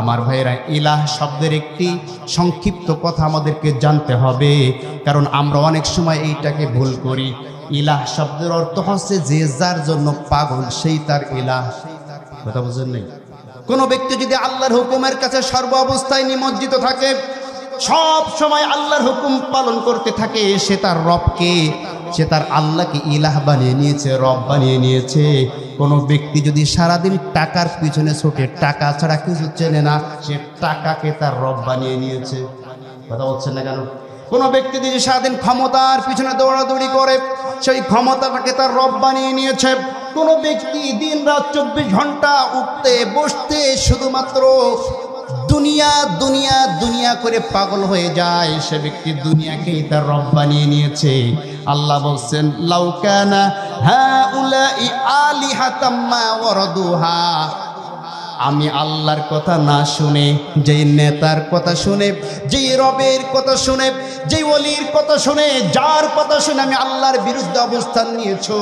Speaker 1: আমার ভাইয়েরা, ইলাহ শব্দের একটি সংক্ষিপ্ত কথা আমাদেরকে জানতে হবে, কারণ আমরা অনেক সময় এইটাকে ভুল করি। ইলাহ শব্দের অর্থ হচ্ছে যে যার জন্য পাগল সেই তার ইলাহ। কথা বুঝেন নাই? কোনো ব্যক্তি যদি আল্লাহর হুকুমের কাছে সর্ব অবস্থায় নিমজ্জিত থাকে, সব সময় আল্লাহর হুকুম পালন করতে থাকে, সে তার রবকে, সে তার আল্লাহকে ইলাহ বানিয়ে নিয়েছে, রব বানিয়ে নিয়েছে। কোনো ব্যক্তি যদি সারাদিন টাকার পিছনে ছোটে, টাকা ছাড়া কিছু চেনে না, সে টাকাকে তার রব বানিয়ে নিয়েছে। কথা বলছেন না কেন? কোনো ব্যক্তি যদি সারাদিন ক্ষমতার পিছনে দৌড়াদৌড়ি করে, সেই ক্ষমতাটাকে তার রব বানিয়ে নিয়েছে। কোনো ব্যক্তি দিন রাত 24 ঘন্টা উঠতে বসতে শুধুমাত্র দুনিয়া দুনিয়া দুনিয়া করে পাগল হয়ে যায়, সে ব্যক্তি দুনিয়াকেই তার রব বানিয়ে নিয়েছে। আল্লাহ বলছেন লাউ কানা হাউলাই আলিহাতাম মা ওয়ারাদুহা, আমি আল্লাহর কথা না শুনে, যেই নেতার কথা শুনে, যেই রবের কথা শুনে, যেই ওলির কথা শুনে, যার কথা শুনে আমি আল্লাহর বিরুদ্ধে অবস্থান নিয়েছো,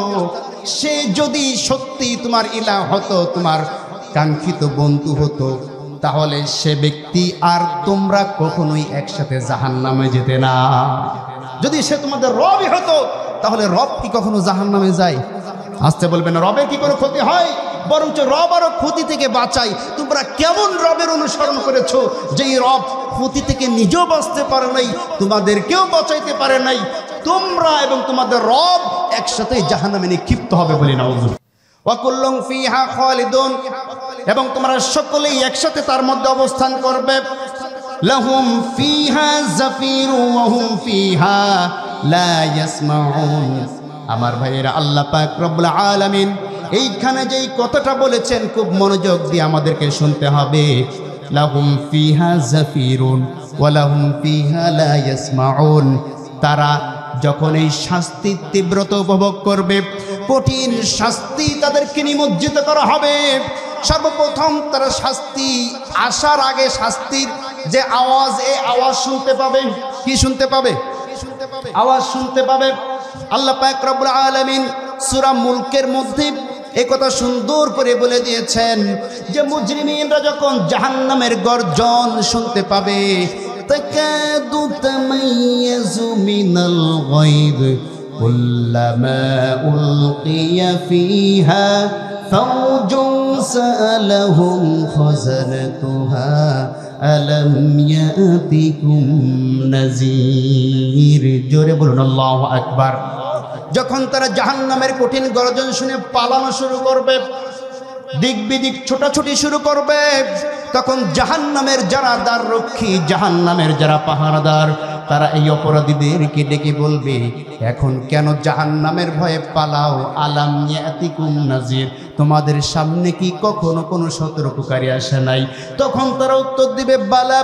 Speaker 1: সে যদি সত্যি তোমার ইলাহ হতো, তোমার কাঙ্ক্ষিত বন্ধু হতো, তাহলে সে ব্যক্তি আর তোমরা কখনোই একসাথে জাহান্নামে যেতে না। যদি সে তোমাদের রবই হতো, তাহলে রব কি কখনো জাহান্নামে যায়? আসতে বলবেন রবের কি কোনো ক্ষতি হয়? বরঞ্চ রব আরো ক্ষতি থেকে বাঁচাই। তোমরা কেমন রবের অনুসরণ করেছো, যেই রব ক্ষতি থেকে নিজেও বাঁচতে পারে নাই, তোমাদেরকেও বাঁচাইতে পারে নাই। তোমরা এবং তোমাদের রব একসাথে জাহান্নামে নিক্ষিপ্ত হবে, বলি নাউযুবিল্লাহ। ওয়া কুল্লুম ফিহা খালিদুন, এবং তোমরা সকলেই একসাথে তার মধ্যে অবস্থান করবে। লাহুম ফিহা জাফিরু ওয়া হুম ফিহা লা ইয়াসমাউন। আমার ভাইয়েরা, আল্লাহ পাক রব্বুল আলামিন এইখানে যেই কথাটা বলেছেন খুব মনোযোগ দিয়ে আমাদেরকে শুনতে হবে। লাহুম ফিহা জাফিরুন ওয়া লাহুম ফিহা লা ইয়াসমাউন। তারা যখন এই শাস্তির তীব্রতা উপভোগ করবে, কঠিন শাস্তি তাদেরকে নিমজ্জিত করা হবে। সর্বপ্রথম তারা শাস্তি আসার আগে শাস্তির যে আওয়াজ, এই আওয়াজ শুনতে পাবে। কি শুনতে পাবে? আওয়াজ শুনতে পাবে। আল্লাহ পাক রব্বুল আলামিন সূরা মুলকের মধ্যে এই কথা সুন্দর করে বলে দিয়েছেন যে মুজরিমিনরা যখন জাহান্নামের গর্জন শুনতে পাবে, তাকাদু তামাইয়াজু মিনাল গায়ব কুল্লামা উলকিয়া ফিহা ফাওজুন সালাহুম খাযানাতুহা আলাম ইয়াতিকুম নাযীর। জোরে বলুন আল্লাহু আকবার। যখন তারা জাহান্নামের কঠিন গর্জন শুনে পালানো শুরু করবে, দিক বিদিক ছোটাছুটি শুরু করবে, তখন জাহান্নামের যারা দ্বার রক্ষী, জাহান্নামের যারা পাহারাদার, তারা এই অপরাধীদেরকে ডেকে বলবে, এখন কেন জাহান্নামের ভয়ে পালাও? আলাম ইয়াতিকুম নাযীর, তোমাদের সামনে কি কখনো কোনো সতর্ককারী আসে নাই? তখন তারা উত্তর দিবে, বালা,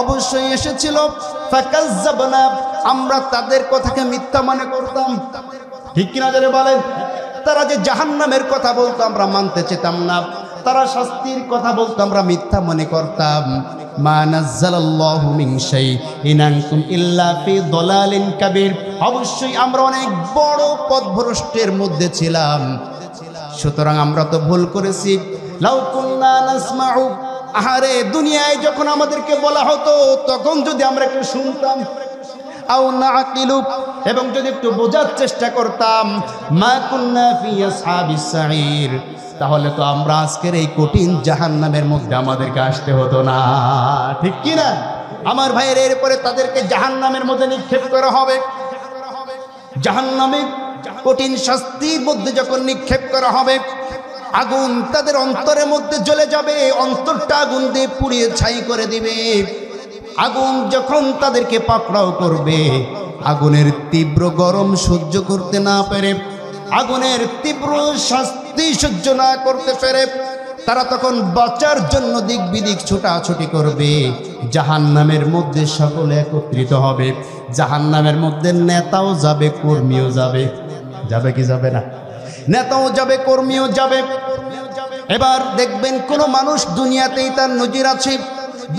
Speaker 1: অবশ্যই এসেছিল। ফাকাজ্জাবনা, আমরা তাদের কথাকে মিথ্যা মনে করতাম। ঠিক কিনা যারা বলেন? তারা যে জাহান্নামের কথা বলতো আমরা মানতে চেতাম না, তারা শাস্তির কথা বলতো আমরা মিথ্যা মনে করতাম। মা নাযালাল্লাহু মিন শাইইন আনকুম ইল্লা ফি দালালিন কাবীর, অবশ্যই আমরা অনেক বড় পথভ্রষ্টের মধ্যে ছিলাম, সুতরাং আমরা তো ভুল করেছি। লাউ কুন্না নাসমাউ, আহারে দুনিয়ায় যখন আমাদেরকে বলা হতো তখন যদি আমরা একটু শুনতাম, আও নাআকিলু, এবং যদি একটু বোঝার চেষ্টা করতাম, মা কুন্না ফি আসহাবিস সাঈর, তাহলে তো আমরা আজকের এই কঠিন জাহান্নামের মধ্যে আমাদেরকে আসতে হতো না। ঠিক কি না আমার ভাইয়ের? এরপরে তাদেরকে জাহান্নামের মধ্যে নিক্ষেপ করা হবে। জাহান্নামে কঠিন শাস্তির মধ্যে যখন নিক্ষেপ করা হবে, আগুন তাদের অন্তরের মধ্যে জ্বলে যাবে, অন্তরটা আগুন দিয়ে পুড়িয়ে ছাই করে দিবে। আগুন যখন তাদেরকে পাকড়াও করবে, আগুনের তীব্র গরম সহ্য করতে না পেরে, আগুনের তীব্র শাস্তি সহ্য না করতে পেরে, তারা তখন বাঁচার জন্য দিক বিদিক ছোটাছুটি করবে। জাহান্নামের মধ্যে সকলে একত্রিত হবে। জাহান্নামের মধ্যে নেতাও যাবে, কর্মীও যাবে। যাবে কি যাবে না? নেতাও যাবে, কর্মীও যাবে। এবার দেখবেন কোন মানুষ, দুনিয়াতেই তার নজির আছে,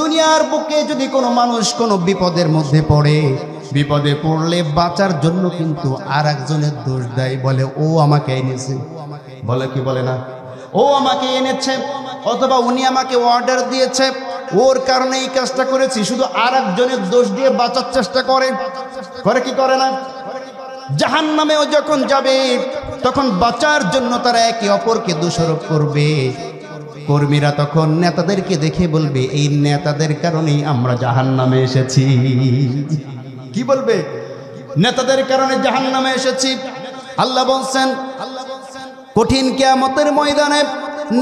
Speaker 1: দুনিয়ার বুকে যদি কোনো মানুষ কোনো বিপদের মধ্যে পড়ে, বিপদে পড়লে বাঁচার জন্য কিন্তু আর একজনের দোষ দেয়, বলে ও আমাকে এনেছে। বলে কি বলে না? ও আমাকে এনেছে, অথবা উনি আমাকে অর্ডার দিয়েছে, ওর কারণে এই কাজটা করেছি। শুধু আর একজনের দোষ দিয়ে বাঁচার চেষ্টা করে। করে কি করে না? জাহান্নামেও যখন যাবে, তখন বাঁচার জন্য তারা একে অপরকে দোষারোপ করবে। কর্মীরা তখন নেতাদেরকে দেখে বলবে, এই নেতাদের কারণেই আমরা জাহান্নামে এসেছি। কি বলবে? নেতাদের কারণে জাহান্নামে এসেছি। আল্লাহ বলছেন, কঠিন কিয়ামতের ময়দানে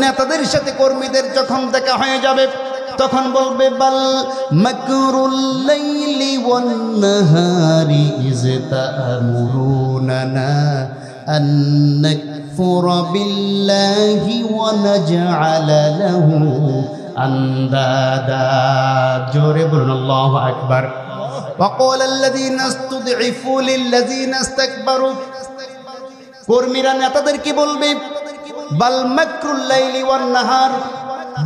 Speaker 1: নেতাদের সাথে কর্মীদের যখন দেখা হয়ে যাবে, তখন বলবে, বাল মাকরুল লাইলি ওয়ান নাহারি ইজ তা'মুরুনানা আন নাকফুরা বিল্লাহি ওয়া নাজআলা লাহু আনদাদা। জোরে বলুন আল্লাহু আকবার। ওয়া ক্বালা আল্লাযীনা ইসতুদঈফু লিল্লাযীনা ইসতাকবারু, কর্মীরা নেতাদেরকে বলবে, বাল মাকরুল লাইলি ওয়ান নাহার,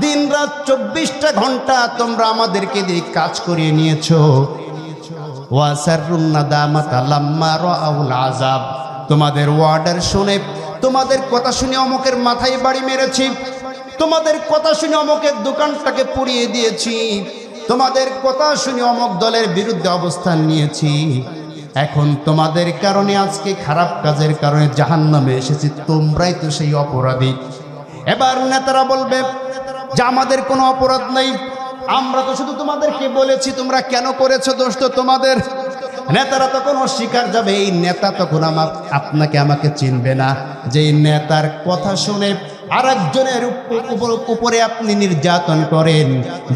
Speaker 1: দিন রাত 24টা ঘন্টা তোমরা আমাদেরকে দিয়ে কাজ করিয়ে নিয়েছো। ওয়াসারুন নাদামাতা লাম্মা রাআউল আযাব, তোমাদের অর্ডার শুনে, তোমাদের কথা শুনে অমুকের মাথায় বাড়ি মেরেছি, তোমাদের কথা শুনে অমুকের দোকানটাকে পুড়িয়ে দিয়েছি, তোমাদের কথা শুনে অমুক দলের বিরুদ্ধে অবস্থান নিয়েছি। এখন তোমাদের কারণে, আজকে খারাপ কাজের কারণে জাহান্নামে এসেছি, তোমরাই তো সেই অপরাধী। এবার নেতারা বলবে যে আমাদের কোনো অপরাধ নেই, আমরা তো শুধু তোমাদেরকে বলেছি, তোমরা কেন করেছো, দোষ তো তোমাদের। নেতারা তখন অস্বীকার যাবে, এই নেতা তখন আপনাকে আমাকে চিনবে না। যে নেতার কথা শুনে আর একজনের উপরে আপনি নির্যাতন করেন,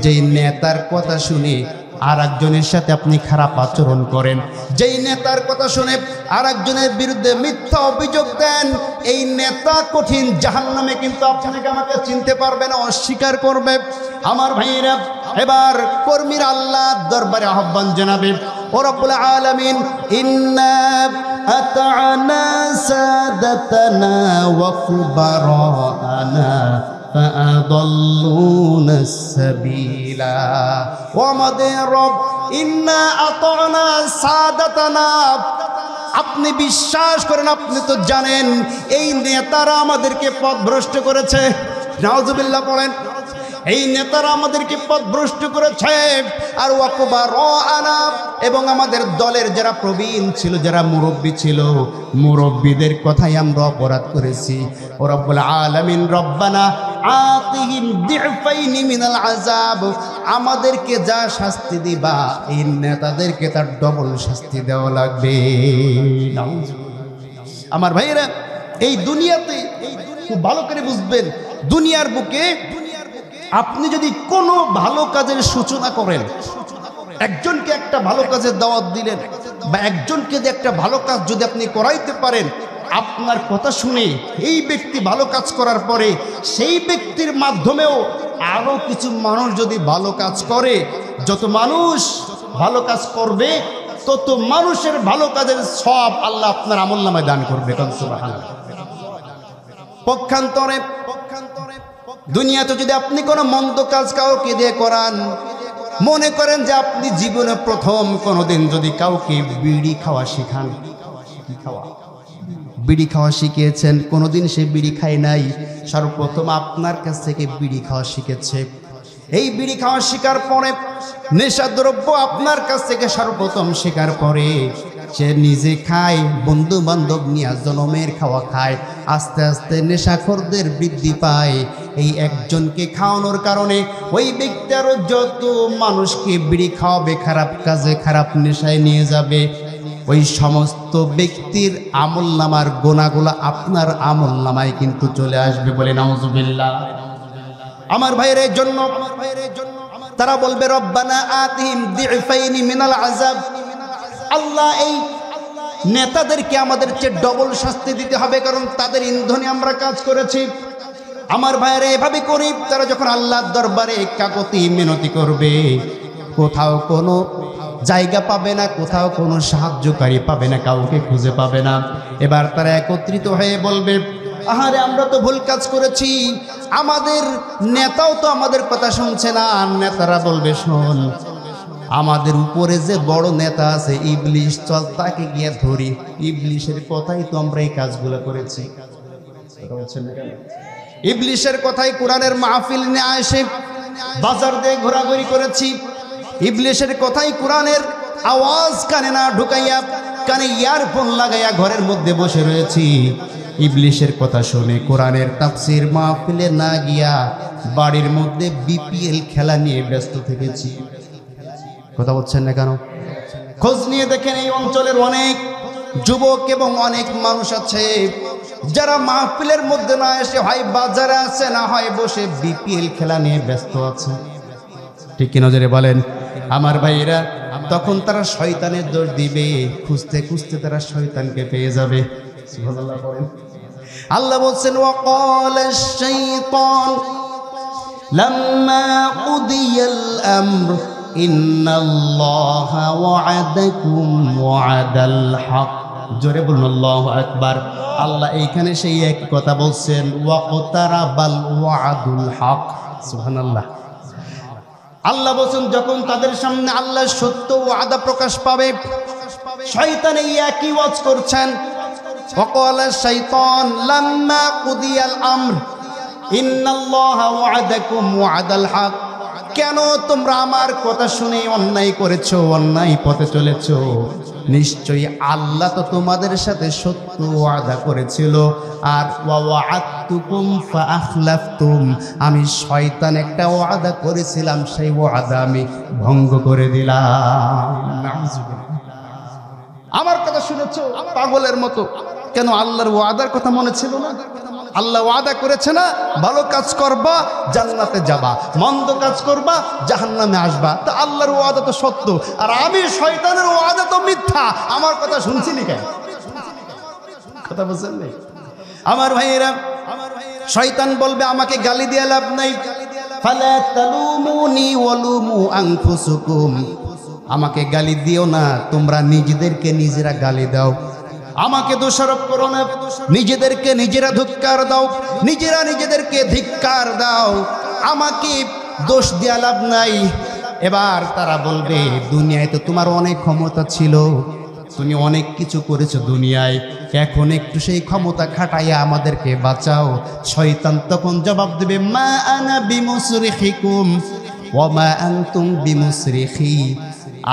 Speaker 1: যেই নেতার কথা শুনে আর একজনের সাথে আপনি খারাপ আচরণ করেন, যেই নেতার কথা শুনে আর একজনের বিরুদ্ধে মিথ্যা অভিযোগ দেন, এই নেতা কঠিন জাহান্নামে কিন্তু আপনাকে আমাকে চিনতে পারবে না, অস্বীকার করবে। আমার ভাইয়েরা, এবার কর্মীরা আল্লাহর দরবারে আহ্বান জানাবে, ও রব্বুল আলামিন, ইন্না আতা'না সাদাতানা ওয়া কুবারানা فأضلونا السبيل ومدين رب إنا أطعنا سادتنا। আপনি বিশ্বাস করেন, আপনি তো জানেন এই নেতারা আমাদেরকে পথভ্রষ্ট করেছে। নাউজুবিল্লাহ পড়েন। এই নেতারা আমাদেরকে পথভ্রষ্ট করেছে। আর ওয়াকুবারানা, এবং আমাদের দলের যারা প্রবীণ ছিল, যারা মুরব্বী ছিল, মুরব্বীদের কথাই আমরা অপরাধ করেছি। ও রব্বুল আলামিন, রব্বানা আতিহিম দিফাইনি মিনাল আযাব, আমাদেরকে যা শাস্তি দিবা এই নেতাদেরকে তার ডবল শাস্তি দেওয়া লাগবে। আমার ভাইয়েরা, এই দুনিয়াতে খুব ভালো করে বুঝবেন, দুনিয়ার বুকে আপনি যদি কোনো ভালো কাজের সূচনা করেন, একজনকে একটা ভালো কাজের দাওয়াত দিলেন, বা একজনকে যে একটা ভালো কাজ যদি আপনি করাইতে পারেন, আপনার কথা শুনে এই ব্যক্তি ভালো কাজ করার পরে সেই ব্যক্তির মাধ্যমেও আরো কিছু মানুষ যদি ভালো কাজ করে, যত মানুষ ভালো কাজ করবে তত মানুষের ভালো কাজের সব আল্লাহ আপনার আমলনামায় দান করবে। সুবহানাল্লাহ। পক্ষান্তরে দুনিয়াতে যদি আপনি কোনো মন্দ কাজ কাউকে দিয়ে করান, মনে করেন যে আপনি জীবনে প্রথম কোনোদিন যদি কাউকে বিড়ি খাওয়া শেখান, বিড়ি খাওয়া শিখিয়েছেন, কোনোদিন সে বিড়ি খায় নাই, সর্বপ্রথম আপনার কাছ থেকে বিড়ি খাওয়া শিখেছে। এই বিড়ি খাওয়া শিকার পরে, নেশাদ্রব্য আপনার কাছ থেকে সর্বপ্রথম শিকার পরে, সে নিজে খায়, বন্ধু বান্ধব নিয়ে জনমের খাওয়া খায়, আস্তে আস্তে নেশাখোরদের বৃদ্ধি পায়। এই একজনকে খাওয়ানোর কারণে ওই ব্যক্তি আরো যত মানুষকে বিড়ি খাওয়াবে, খারাপ কাজে খারাপ নেশায় নিয়ে যাবে, ওই সমস্ত ব্যক্তির আমল নামার গোনাগুলা আপনার আমল নামায় কিন্তু চলে আসবে। বলে নাউজুবিল্লাহ। আমার ভাইয়ের জন্য তারা বলবে রব্বানা আতিহিম দিফাইনি মিনাল আযাব, আল্লাহ এই নেতাদেরকে আমাদের চেয়ে ডবল শাস্তি দিতে হবে, কারণ তাদের ইন্ধনে আমরা কাজ করেছি। আমার ভাইয়েরা এভাবে করি, তারা যখন আল্লাহর দরবারে কাকুতি মিনতি করবে, কোথাও কোনো জায়গা পাবে না, কোথাও কোনো সাহায্যকারী পাবে না, কাউকে খুঁজে পাবে না। এবার তারা একত্রিত হয়ে বলবে, আহারে আমরা তো ভুল কাজ করেছি, আমাদের নেতাও তো আমাদের কথা শুনছে না। আর নেতারা বলবে, শোন, আমাদের উপরে যে বড় নেতা আছে ইবলিশ, চল তাকে গিয়ে ধরি, ইবলিশের কথাই তো আমরা এই কাজগুলো করেছি। ইবলিশের কথাই কোরআনের মাহফিল নিয়ে আসে বাজার দিয়ে ঘোরাঘুরি করেছি, ইবলিশের কথাই কোরআনের আওয়াজ কানে না ঢুকাইয়া কানে ইয়ারফোন লাগাইয়া ঘরের মধ্যে বসে রয়েছি, ইবলিশের কথা শুনে কোরআনের তাফসীর মাহফিলে না গিয়া বাড়ির মধ্যে বিপিএল খেলা নিয়ে ব্যস্ত থেকেছি। কথা বলছেন না কেন? খোঁজ নিয়ে দেখেন এই অঞ্চলের অনেক যুবক এবং অনেক মানুষ আছে যারা মাহফিলের মধ্যে না এসে হয় বাজারে আছে, না হয় বসে বিপিএল খেলা নিয়ে ব্যস্ত আছে। ঠিক কি নজরে বলেন? আমার ভাইয়েরা, তখন তারা শয়তানের দোষ দিবে, খুঁজতে খুঁজতে তারা শয়তানকে পেয়ে যাবে। সুবহানাল্লাহ বলেন। আল্লাহ বলছেন, ওয়াকালাশ শাইতান লাম্মা কুদিয়াল আমর ইন্নাল্লাহা ওয়া'আদাকুম ওয়া'দাল হক। জোরে বলুন আল্লাহু আকবার। আল্লাহ এইখানে সেই এক কথা বলছেন, ওয়াকতারাবাল ওয়া'দুল হক। সুবহানাল্লাহ। আল্লাহ বলছেন, যখন তাদের সামনে আল্লাহর সত্য ওয়াদা প্রকাশ পাবে, শয়তান এই একই ওয়াজ করছেন, ওয়াকালাশ শাইতান লাম্মা কুদিয়াল আমর ইন্নাল্লাহা ওয়া'আদাকুম ওয়া'দাল হক। কেন তোমরা আমার কথা শুনে অন্যায় করেছো, অন্যায় পথে চলেছো? নিশ্চয়ই আল্লাহ তো তোমাদের সাথে সত্য ওয়াদা করেছিল, আর ওয়া'আদতুকুম ফাআখলাফতুম, আমি শয়তান একটা ওয়াদা করেছিলাম, সেই ওয়াদা আমি ভঙ্গ করে দিলাম। আমার কথা শুনেছো পাগলের মতো, কেন আল্লাহর ওয়াদার কথা মনে ছিল না? আল্লাহ ওয়াদা করেছে না, ভালো কাজ করবা জান্নাতে যাবা, মন্দ কাজ করবা জাহান্নামে আসবা। তা আল্লাহর ওয়াদা তো সত্য, আর আমি শয়তানের ওয়াদা তো মিথ্যা। আমার কথা শুনছিনি কেন? কথা বুঝছেন না? আমার ভাইয়েরা, শয়তান বলবে আমাকে গালি দিয়ে লাভ নাই, ফালা তালুমুনি ওয়ালুমু আনফুসুকুম, আমাকে গালি দিও না, তোমরা নিজেদেরকে নিজেরা গালি দাও, আমাকে দোষারোপ করো না, নিজেদেরকে নিজেরা ধিক্কার দাও, নিজেরা নিজেদেরকে ধিক্কার দাও, আমাকে দোষ দেয়া লাভ নাই। এবার তারা বলবে, দুনিয়ায় তো তোমার অনেক ক্ষমতা ছিল, তুমি অনেক কিছু করেছো দুনিয়ায়, এখন একটু সেই ক্ষমতা খাটাইয়া আমাদেরকে বাঁচাও। শয়তান তখন জবাব দেবে, মা আনা বিমুসরিখিকুম ওয়া মা আনতুম বিমুসরিখি,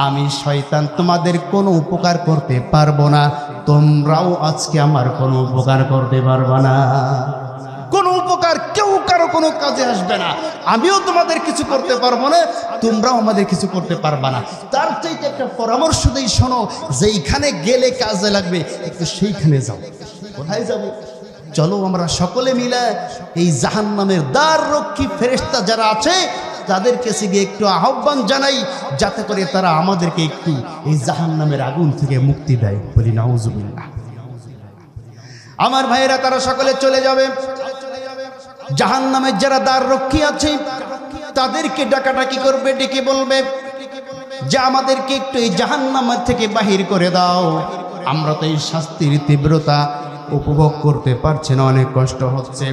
Speaker 1: আমি শয়তান তোমাদের কোনো উপকার করতে পারবো না, তোমরাও আজকে আমার কোনো উপকার করতে পারবে না। কোনো উপকার কেউ কারো কোনো কাজে আসবে না, আমিও তোমাদের কিছু করতে পারবো না, তোমরাও আমাদের কিছু করতে পারবে না। তার চাইতে একটা পরামর্শ দেই, শোনো, যেইখানে গেলে কাজে লাগবে একটু সেইখানে যাও। কোথায় যাব? চলো আমরা সকলে মিলে এই জাহান্নামের দ্বার রক্ষী ফেরেশতা যারা আছে তাদের কাছে গিয়ে একটু আহ্বান জানাই, যাতে করে তারা আমাদেরকে একটু এই জাহান্নামের আগুন থেকে মুক্তি দেয়। বলি নাউজুবিল্লাহ। আমার ভাইয়েরা, তারা সকলে চলে যাবে, জাহান্নামের যারা দ্বার রক্ষী আছে তাদেরকে ডাকাডাকি করবে, ডেকে বলবে যে আমাদেরকে একটু এই জাহান্নামের থেকে বাহির করে দাও, আমরা তো এই শাস্তির তীব্রতা উপভোগ করতে পারছি না, অনেক কষ্ট হচ্ছে।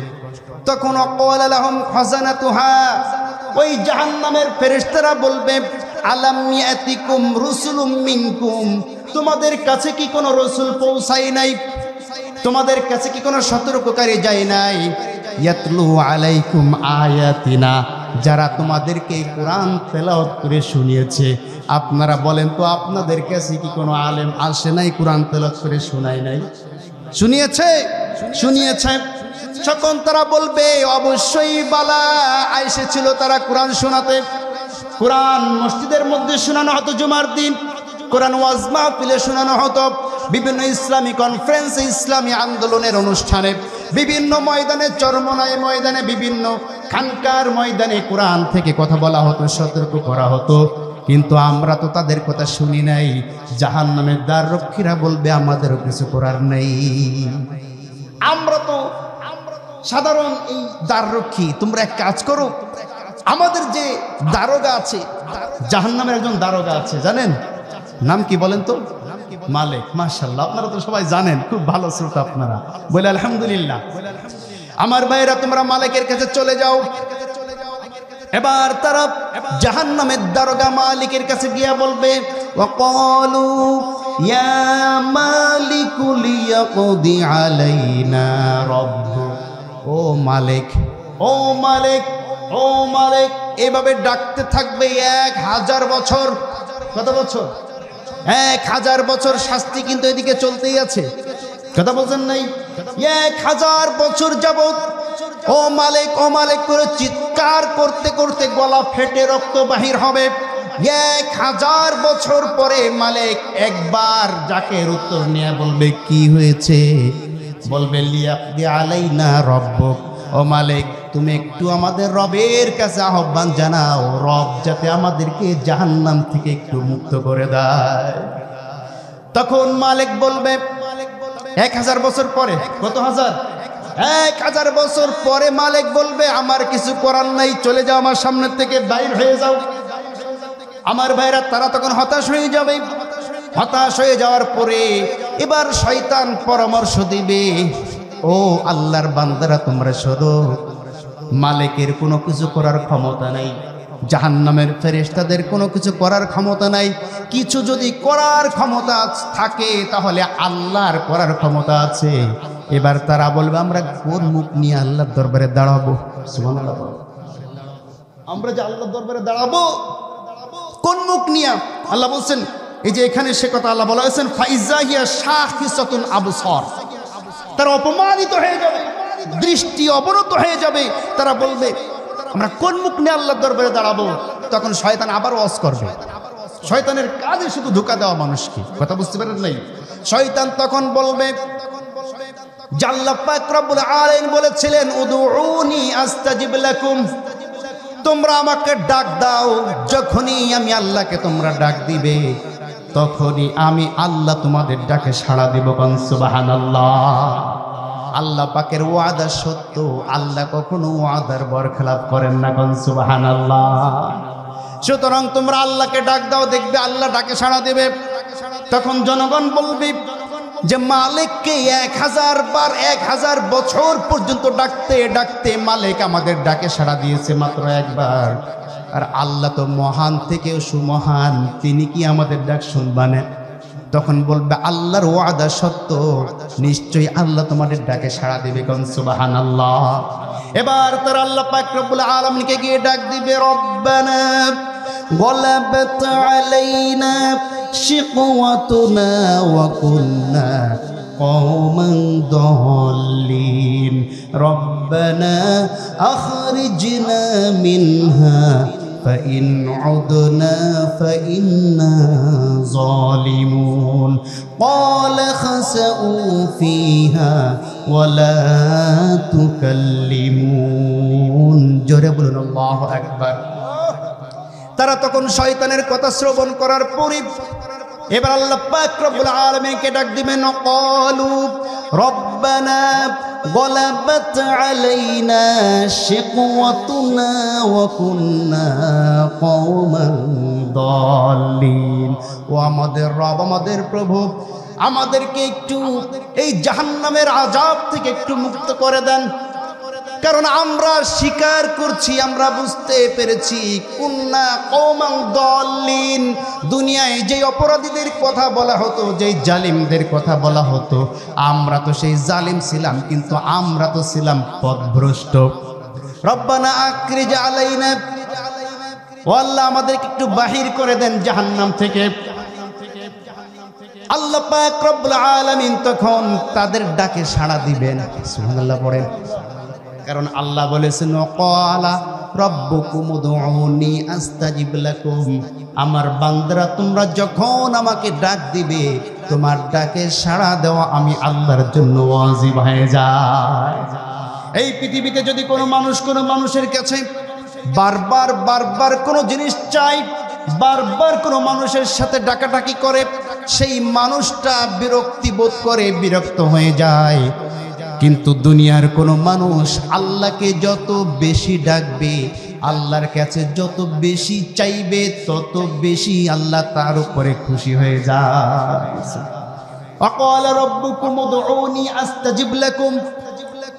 Speaker 1: তখন অক্বাল লাহুম খাজানাতুহা, ওই জাহান্নামের ফেরেশতারা বলবে, আলাম ইয়াতিকুম রুসুলুম মিনকুম, তোমাদের কাছে কি কোনো রসুল পৌঁছায় নাই? তোমাদের কাছে কি কোনো সতর্ককারী যায় নাই? ইয়াতলু আলাইকুম আয়াতিনা, যারা তোমাদেরকে এই কোরআন তেলাওয়াত করে শুনিয়েছে, আপনারা বলেন তো আপনাদের কাছে কি কোনো আলেম আসে নাই কোরআন তেলাওয়াত করে শোনায় নাই? শুনিয়েছে? শুনিয়েছে। তখন তারা বলবে অবশ্যই বালা এসেছিল তারা কোরআন শোনাতে। কোরআন মসজিদের মধ্যে শোনানো হতো জুমার দিন, কোরআন ওয়াজ মাহফিলে শোনানো হতো, বিভিন্ন ইসলামী কনফারেন্সে, ইসলামী আন্দোলনের অনুষ্ঠানে, বিভিন্ন ময়দানে, চরমনায় ময়দানে, বিভিন্ন খানকার ময়দানে কোরআন থেকে কথা বলা হতো, সতর্ক করা হতো। কিন্তু আমরা তো তাদের কথা শুনি নাই। জাহান্নামের দ্বাররক্ষীরা বলবে আমাদেরও কিছু করার নেই। আমরা তো সাধারণ এই দ্বাররক্ষী, তোমরা এক কাজ করো, আমাদের যে দারোগা আছে, জাহান্নামের একজন দারোগা আছে, জানেন নাম কি বলেন তো? মালিক। মাশাআল্লাহ, আপনারা তো সবাই জানেন, খুব ভালো শ্রোতা আপনারা, বলে আলহামদুলিল্লাহ। আমার ভাইরা তোমরা মালিকের কাছে চলে যাও। এবার তারা জাহান্নামের দারোগা মালিকের কাছে গিয়া বলবে ওয়াকালু ইয়া মালিকু লিয়াকদি আলাইনা রাব্বুক। ও মালিক, ও মালিক, ও মালিক, এভাবে ডাকতে থাকবে 1000 বছর। কত বছর? 1000 বছর। শাস্তি কিন্তু এদিকে চলতেই আছে, কথা বলছেন নাই? 1000 বছর যাবত ও মালিক, ও মালিক করে চিৎকার করতে করতে গলা ফেটে রক্ত বাহির হবে। 1000 বছর পরে মালিক একবার যাকে উত্তর নিয়ে বলবে কি হয়েছে? বলবে লিয়াকদি আলাইনা রাব্বুক। ও মালিক, তুমি একটু আমাদের রবের কাছে আহ্বান জানাও, রব যাতে আমাদেরকে জাহান্নাম থেকে একটু মুক্ত করে দেয়। তখন মালিক বলবে 1000 বছর পরে, কত হাজার? 1000 বছর পরে মালিক বলবে আমার কিছু করার নাই, চলে যাও আমার সামনে থেকে, বাইর হয়ে যাও। আমার ভাইরা তারা তখন হতাশ হয়ে যাবে। হতাশ হয়ে যাওয়ার পরে এবার শয়তান পরামর্শ দিবে, ও আল্লাহর বান্দারা তোমরা শোনো, মালিকের কোনো কিছু করার ক্ষমতা নাই, জাহান্নামের ফেরেশতাদের কোনো কিছু করার ক্ষমতা নাই। কিছু যদি করার ক্ষমতা থাকে তাহলে আল্লাহর করার ক্ষমতা আছে। এবার তারা বলবে আমরা কোন মুখ নিয়ে আল্লাহর দরবারে দাঁড়াবো? সুবহানাল্লাহ। আমরা যে আল্লাহর দরবারে দাঁড়াবো কোন মুখ নিয়ে? আল্লাহ বলছেন, এই যে এখানে সে কথা আল্লাহ বলা হয়েছেন ফাইজা হিয়া শাখিসাতুন আবসার। তারা অপমানিত হয়ে যাবে, দৃষ্টি অবনত হয়ে যাবে। তারা বলবে আমরা কোন মুখ নিয়ে আল্লাহর দরবারে দাঁড়াবো? তখন শয়তান আবার ওয়াজ করবে। শয়তানের কাজে শুধু ধোঁকা দেওয়া মানুষকে, কথা বুঝতে পারেন নাই? শয়তান তখন বলবে যে আল্লাহ পাক রব্বুল আলামিন বলেছিলেন উদউনি আস্তাজিব লাকুম, তোমরা আমাকে ডাক দাও, যখনই আমি আল্লাহকে তোমরা ডাক দিবে তখনই আমি আল্লাহ তোমাদের ডাকে সাড়া দিব। কোন সুবহানাল্লাহ। আল্লাহ পাকের ওয়াদা সত্য, আল্লাহ কখনো ওয়াদার বরখেলাপ করেন না। কোন সুবহানাল্লাহ। সুতরাং তোমরা আল্লাহকে ডাক দাও, দেখবে আল্লাহ ডাকে সাড়া দেবে। তখন জনগণ বলবে যে মালিককে 1000 বার 1000 বছর পর্যন্ত ডাকতে ডাকতে মালিক আমাদের ডাকে সাড়া দিয়েছে মাত্র একবার, আর আল্লাহ তো মহান থেকেও সুমহান, তিনি কি আমাদের ডাক শুনবানে? তখন বলবে আল্লাহর ওয়াদা সত্য, নিশ্চয়ই আল্লাহ তোমাদের ডাকে সাড়া দিবে। কোন সুবহানাল্লাহ। এবার তারা আল্লাহ পাক রব্বুল আলামিনকে গিয়ে ডাক দিবে রব্বানা গলাবাত আলাইনা শিকওয়াতুনা ওয়া কুন্না কওমান দাল্লিন রব্বানা আখরিজনা মিনহা فإن عدنا فإنا ظالمون قال خسئوا فيها ولا تكلمون জোরে বলুন আল্লাহু আকবার। তারা তখন শয়তানের কথা শ্রবণ করার পরে এবার আল্লাহ পাক রব্বুল আলামিনকে ডাক দিবেন ক্বালু রব্বানা গলাবাত আলাইনা শিকওয়াতুনা ওয়া কুন্না কওমান দাল্লিন। ও আমাদের রব, আমাদের প্রভু, আমাদেরকে একটু এই জাহান্নামের আযাব থেকে একটু মুক্ত করে দেন, কারণ আমরা স্বীকার করছি, আমরা বুঝতে পেরেছি কুন্না কওমান দাল্লিন, দুনিয়ায় যে অপরাধীদের কথা বলা হতো, যেই জালিমদের কথা বলা হতো, আমরা তো সেই জালিম ছিলাম, কিন্তু আমরা তো ছিলাম পথভ্রষ্ট। রব্বানা আখরিজ আলাইনা, ও আল্লাহ আমাদেরকে একটু বাহির করে দেন জাহান্নাম থেকে। আল্লাহ পাক রব্বুল আলামিন তখন তাদের ডাকে সাড়া দিবেন। সুবহানাল্লাহ পড়েন। কারণ আল্লাহ বলেছেন ওয়াকালা রব্বুকুম উদউনি আস্তাজিব লাকুম, আমার বান্দারা তোমরা যখন আমাকে ডাক দিবে তোমার ডাকে সাড়া দেওয়া আমি আল্লাহর জন্য ওয়াজিব হয়ে যায়। এই পৃথিবীতে যদি কোনো মানুষ কোনো মানুষের কাছে বারবার বারবার কোনো জিনিস চাই, বারবার কোনো মানুষের সাথে ডাকাডাকি করে, সেই মানুষটা বিরক্তি বোধ করে, বিরক্ত হয়ে যায়। কিন্তু দুনিয়ার কোনো মানুষ আল্লাহকে যত বেশি ডাকবে, আল্লাহর কাছে যত বেশি চাইবে, তত বেশি আল্লাহ তার উপরে খুশি হয়ে যায়। ওয়াকালা রব্বুকুম উদউনি আস্তাজিব লাকুম,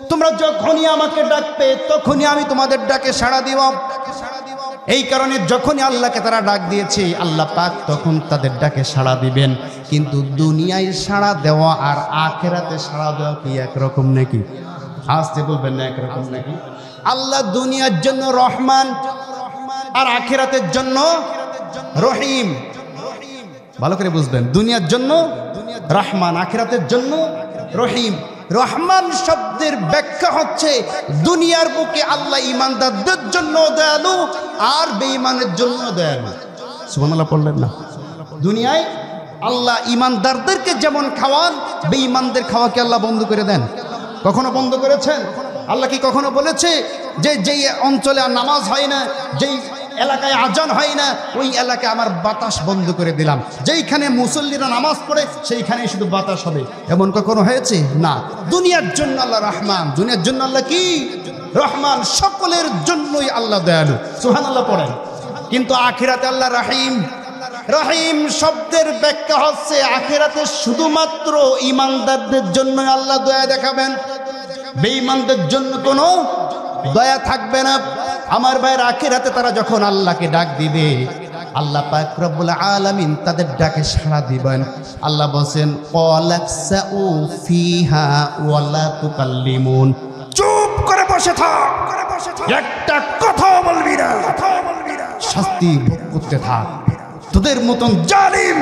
Speaker 1: তোমরা যখনই আমাকে ডাকবে তখনই আমি তোমাদের ডাকে সাড়া দিব। এই কারণে যখনই আল্লাহকে তারা ডাক দিয়েছে আল্লাহ পাক তখন তাদের ডাকে সাড়া দিবেন। কিন্তু দুনিয়ায় সাড়া দেওয়া আর আখিরাতে সাড়া দেওয়া কি একরকম নাকি? আসতে বলবেন না একরকম নাকি? আল্লাহ দুনিয়ার জন্য রহমান আর আখিরাতের জন্য রহিম। ভালো করে বুঝবেন, দুনিয়ার জন্য রহমান, আখিরাতের জন্য রহিম। রহমান শব্দের ব্যাখ্যা হচ্ছে দুনিয়ার বুকে আল্লাহ ঈমানদারদের জন্য দয়ালু আর বেঈমানের জন্য দয়ালু। সুবহানাল্লাহ পড়লেন না? দুনিয়ায় আল্লাহ ঈমানদারদেরকে যেমন খাওয়ান, বেঈমানদের খাওয়াকে আল্লাহ বন্ধ করে দেন। কখনো বন্ধ করেছেন? আল্লাহ কি কখনো বলেছে যে যেই অঞ্চলে আর নামাজ হয় না, যেই এলাকায় আজান হয় না, ওই এলাকায় আমার বাতাস বন্ধ করে দিলাম, যেইখানে মুসল্লিরা নামাজ পড়ে সেইখানে শুধু বাতাস হবে, এমন কখনো হয়েছে? না। দুনিয়ার জন্য আল্লাহ রহমান, দুনিয়ার জন্য আল্লাহ কি রহমান, সকলের জন্যই আল্লাহ দয়ালু। সুবহানাল্লাহ পড়েন। কিন্তু আখিরাতে আল্লাহ রহিম। রহিম শব্দের ব্যাখ্যা হচ্ছে আখিরাতে শুধুমাত্র ঈমানদারদের জন্য আল্লাহ দয়া দেখাবেন, বেঈমানদের জন্য কোনো দয়া থাকবে না। আমার ভাইয়ের আখিরাতে তারা যখন আল্লাহকে ডাক দিবে আল্লাহ পাক রব্বুল আলামিন তাদের ডাকে সাড়া দিবেন। আল্লাহ বলেন ক্বালাকসাউ ফিহা ওয়ালা তুকাল্লিমুন, চুপ করে বসে থাক, একটা কথাও বলবি না, শাস্তি ভোগ করতে থাক। তোদের মতন জালিম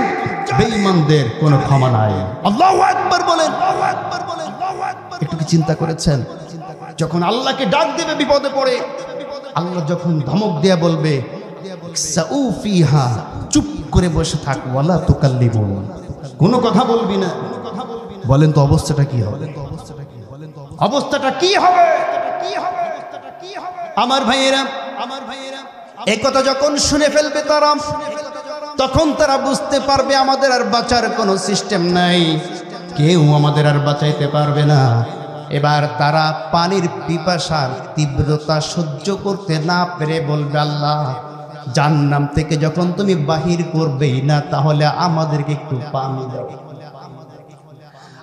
Speaker 1: বেঈমানদের কোনো ক্ষমা নাই। আল্লাহু আকবার বলেন। একটু কি চিন্তা করেছেন? যখন আল্লাহকে ডাক দেবে বিপদে পড়ে, আল্লাহ যখন ধমক দিয়ে বলবে সাউ ফিহা, চুপ করে বসে থাক, ওয়ালা তুকাল্লিমুন, কোনো কথা বলবি না। বলেন তো অবস্থাটা কি হবে? অবস্থাটা কি হবে? আমার ভাইয়েরা, এই কথা যখন শুনে ফেলবে তারা, তখন তারা বুঝতে পারবে আমাদের আর বাঁচার কোনো সিস্টেম নাই, কেউ আমাদের আর বাঁচাইতে পারবে না। এবার তারা পানির পিপাসার তীব্রতা সহ্য করতে না পেরে বলবে আল্লাহ জাহান্নাম থেকে যখন তুমি বাহির করবেই না, তাহলে আমাদেরকে একটু পানি দাও,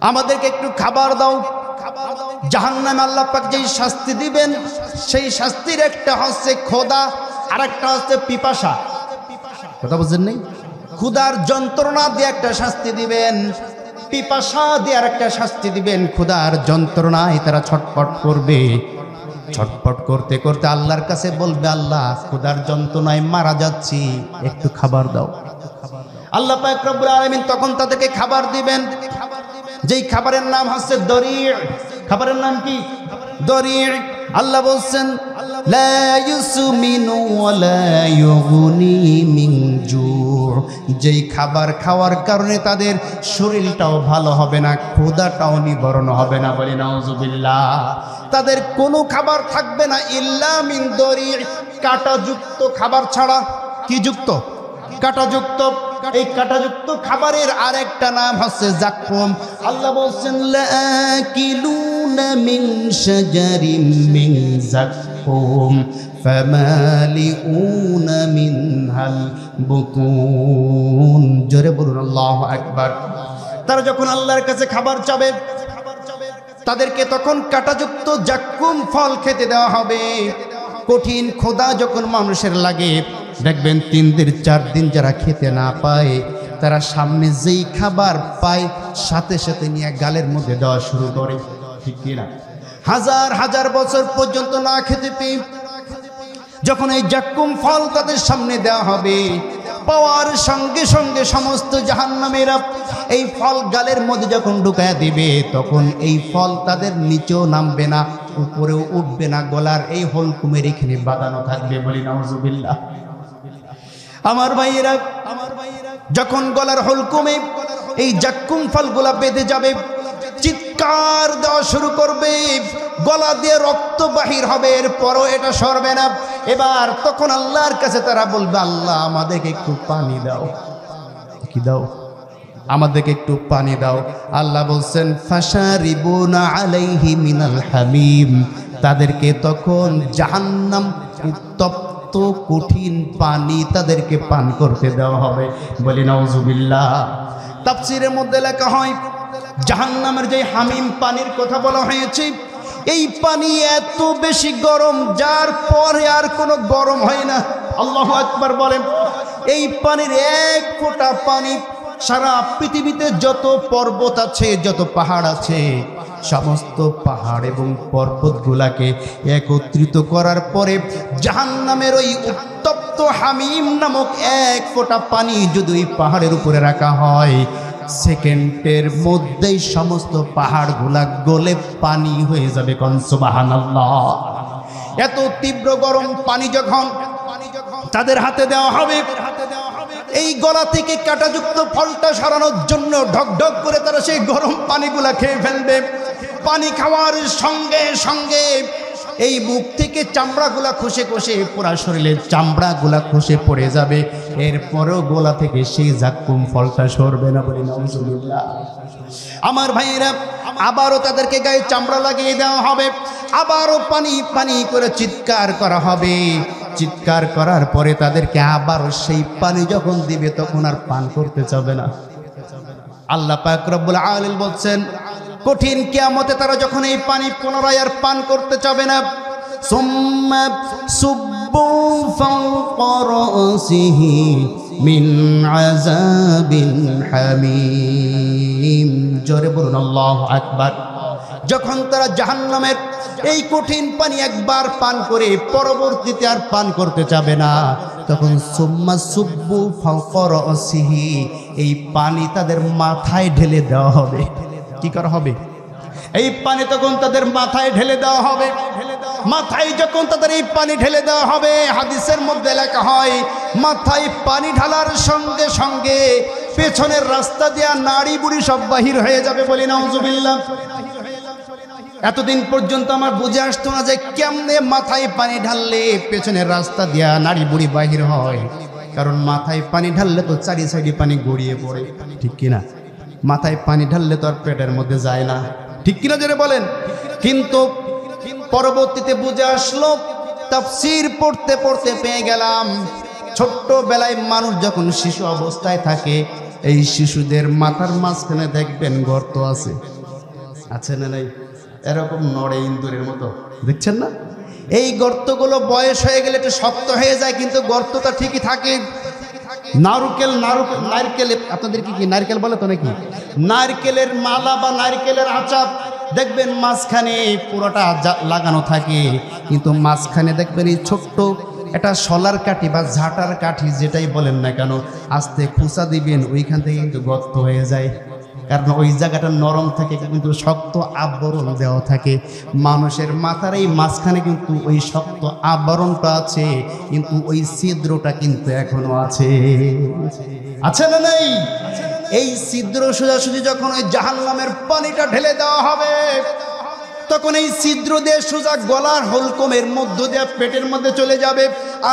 Speaker 1: আমাদেরকে একটু খাবার দাও। জাহান্নামে আল্লাহ পাক যেই শাস্তি দিবেন সেই শাস্তির একটা হচ্ছে ক্ষুধা আর একটা হচ্ছে পিপাসা। কথা বুঝছেন নাই? ক্ষুধার যন্ত্রণা দিয়ে একটা শাস্তি দিবেন, পিপাসা দিয়ে আর একটা শাস্তি দিবেন। ক্ষুধার যন্ত্রণায় তারা ছটফট করবে, ছটফট করতে করতে আল্লাহর কাছে বলবে আল্লাহ ক্ষুধার যন্ত্রণায় মারা যাচ্ছি, একটু খাবার দাও। আল্লাহ পাক রব্বুল আলামিন তখন তাদেরকে খাবার দিবেন, যেই খাবারের নাম হচ্ছে দরি'। খাবারের নাম কি? দরি'। আল্লাহ বলছেন লা ইউসমিনু ওয়ালা ইউগনি মিন জু', যেই খাবার খাওয়ার কারণে তাদের শরীরটাও ভালো হবে না, ক্ষুধাটাও নিবারণ হবে না। বলি নাউজুবিল্লাহ। তাদের কোনো খাবার থাকবে না ইল্লা মিন দরি', কাঁটাযুক্ত খাবার ছাড়া। কি যুক্ত? কাঁটাযুক্ত। এই কাঁটাযুক্ত খাবারের আরেকটা নাম হচ্ছে জাক্কুম। আল্লাহ বলছেন লাকিলুনা মিন শাজারিম মিন জাক্কুম ফামালিউনা মিনহাল বুতুন। জোরে বলুন আল্লাহু আকবার। তারা যখন আল্লাহর কাছে খাবার চাবে তাদেরকে তখন কাঁটাযুক্ত জাক্কুম ফল খেতে দেওয়া হবে। কঠিন ক্ষুধা যখন মানুষের লাগে, দেখবেন 3 দিন 4 দিন যারা খেতে না পায়, তারা সামনে যেই খাবার পায় সাথে সাথে নিয়ে গালের মধ্যে দেওয়া শুরু করে, ঠিক কিনা? হাজার হাজার বছর পর্যন্ত না খেতে পেয়ে যখন এই জাক্কুম ফল তাদের সামনে দেওয়া হবে, পাওয়ার সঙ্গে সঙ্গে সমস্ত জাহান্নামীরা এই ফল গালের মধ্যে যখন ঢুকায়া দিবে, তখন এই ফল তাদের নিচেও নামবে না, উপরেও উঠবে না, গলার এই হলকুমের এখানে বাঁধানো থাকবে। বলি নাউজুবিল্লাহ। আমার ভাইয়েরা, যখন গলার হলকুমে এই জাক্কুম ফলগুলা বেঁধে যাবে, চিৎকার দেওয়া শুরু করবে, গলা দিয়ে রক্ত বাহির হবে, এরপরও এটা সরবে না। এবার তখন আল্লাহর কাছে তারা বলবে, আল্লাহ আমাদেরকে একটু পানি দাও। কি দাও? আমাদেরকে একটু পানি দাও। আল্লাহ বলছেন ফাশারিবুনা আলাইহি মিনাল হামিম, তাদেরকে তখন জাহান্নাম উত্তপ্ত কঠিন পানি তাদেরকে পান করতে দেওয়া হবে। বলি নাউজুবিল্লাহ। তাফসীরের মধ্যে লেখা হয় জাহান্নামের যে হামিম পানির কথা বলা হয়েছে, এই পানি এত বেশি গরম যার পরে আর কোনো গরম হয় না। আল্লাহু আকবার বলেন। এই পানির এক ফোঁটা পানি সারা পৃথিবীতে যত পর্বত আছে, যত পাহাড় আছে, সমস্ত পাহাড় এবং পর্বতগুলাকে একত্রিত করার পরে জাহান্নামের ওই উত্তপ্ত হামিম নামক এক ফোঁটা পানি যদি ওই পাহাড়ের উপরে রাখা হয়, সেকেন্ডের মধ্যেই সমস্ত পাহাড়গুলা গলে পানি হয়ে যাবে। কোন সুবহানাল্লাহ। এত তীব্র গরম পানি যখন তাদের হাতে দেওয়া হবে, এই গলা থেকে কাঁটাযুক্ত ফলটা সরানোর জন্য ঢক ঢক করে তারা সেই গরম পানিগুলা খেয়ে ফেলবে। পানি খাওয়ার সঙ্গে সঙ্গে এই মুখ থেকে চামড়াগুলা খসে খসে পুরা শরীরের চামড়াগুলা খসে পড়ে যাবে, এরপরেও গলা থেকে সেই জাক্কুম ফলটা সরবে না। বলি নাউজুবিল্লাহ। আমার ভাইয়েরা, আবারও তাদেরকে গায়ে চামড়া লাগিয়ে দেওয়া হবে, আবারও পানি পানি করে চিৎকার করা হবে। চিৎকার করার পরে তাদেরকে আবারও সেই পানি যখন দিবে, তখন আর পান করতে চাবে না। আল্লাহ পাক রব্বুল আলামিন বলছেন, কঠিন কিয়ামতে তারা যখন এই পানি পুনরায় আর পান করতে চাবে না, সুম্মা সুব্বু ফাওকা রাসিহি মিন আযাবিন হামীম। জোরে বলুন আল্লাহু আকবার। যখন তারা জাহান্নামের এই কঠিন পানি একবার পান করে পরবর্তীতে আর পান করতে চাবে না, তখন সুম্মা সুব্বু ফাওকা রাসিহি, এই পানি তাদের মাথায় ঢেলে দেওয়া হবে। কি করা হবে? এই পানি তখন তাদের মাথায় ঢেলে দেওয়া হবে। মাথায় যখন তাদের এই পানি ঢেলে দেওয়া হবে, হাদিসের মধ্যে লেখা হয় মাথায় পানি ঢালার সঙ্গে সঙ্গে পেছনের রাস্তা দিয়ে নাড়ি বুড়ি সব বাহির হয়ে যাবে। বলি নাউজুবিল্লাহ। এতদিন পর্যন্ত আমার বুঝে আসতো না যে কেমনে মাথায় পানি ঢাললে পেছনের রাস্তা দিয়া নাড়ি বুড়ি বাহির হয়। কারণ মাথায় পানি ঢাললে তো চারি সাইডে পানি গড়িয়ে পড়ে, ঠিক কিনা? মাথায় পানি ঢাললে তো আর পেটের মধ্যে যায় না, ঠিক কিনা জোরে বলেন। কিন্তু পরবর্তীতে বুঝে আসলো, তাফসীর পড়তে পড়তে পেয়ে গেলাম, ছোট্টবেলায় মানুষ যখন শিশু অবস্থায় থাকে, এই শিশুদের মাথার মাঝখানে দেখবেন গর্ত আছে, আছে না নাই? এরকম নড়ে ইন্দুরের মতো, দেখছেন না? এই গর্তগুলো বয়স হয়ে গেলে একটু শক্ত হয়ে যায়, কিন্তু গর্তটা ঠিকই থাকে। নারকেল, আপনাদের কি নারকেল বলে তো নাকি? নারকেলের মালা বা নারকেলের আচার দেখবেন মাঝখানে পুরোটা লাগানো থাকে, কিন্তু মাঝখানে দেখবেন এই ছোট্ট একটা শলার কাঠি বা ঝাঁটার কাঠি যেটাই বলেন না কেন, আস্তে খুঁচা দিবেন, ওইখান থেকে কিন্তু গর্ত হয়ে যায়। কারণ ওই জায়গাটা নরম থাকে, কিন্তু শক্ত আবরণ দেওয়া থাকে। মানুষের মাথার এই মাঝখানে কিন্তু ওই শক্ত আবরণটা আছে, কিন্তু ওই ছিদ্রটা কিন্তু এখনো আছে, আছে না নাই? এই ছিদ্র সোজাসুজি যখন ওই জাহান্নামের পানিটা ঢেলে দেওয়া হবে, তখন এই ছিদ্র দিয়ে সোজা গলার হলকমের মধ্য দিয়ে পেটের মধ্যে চলে যাবে,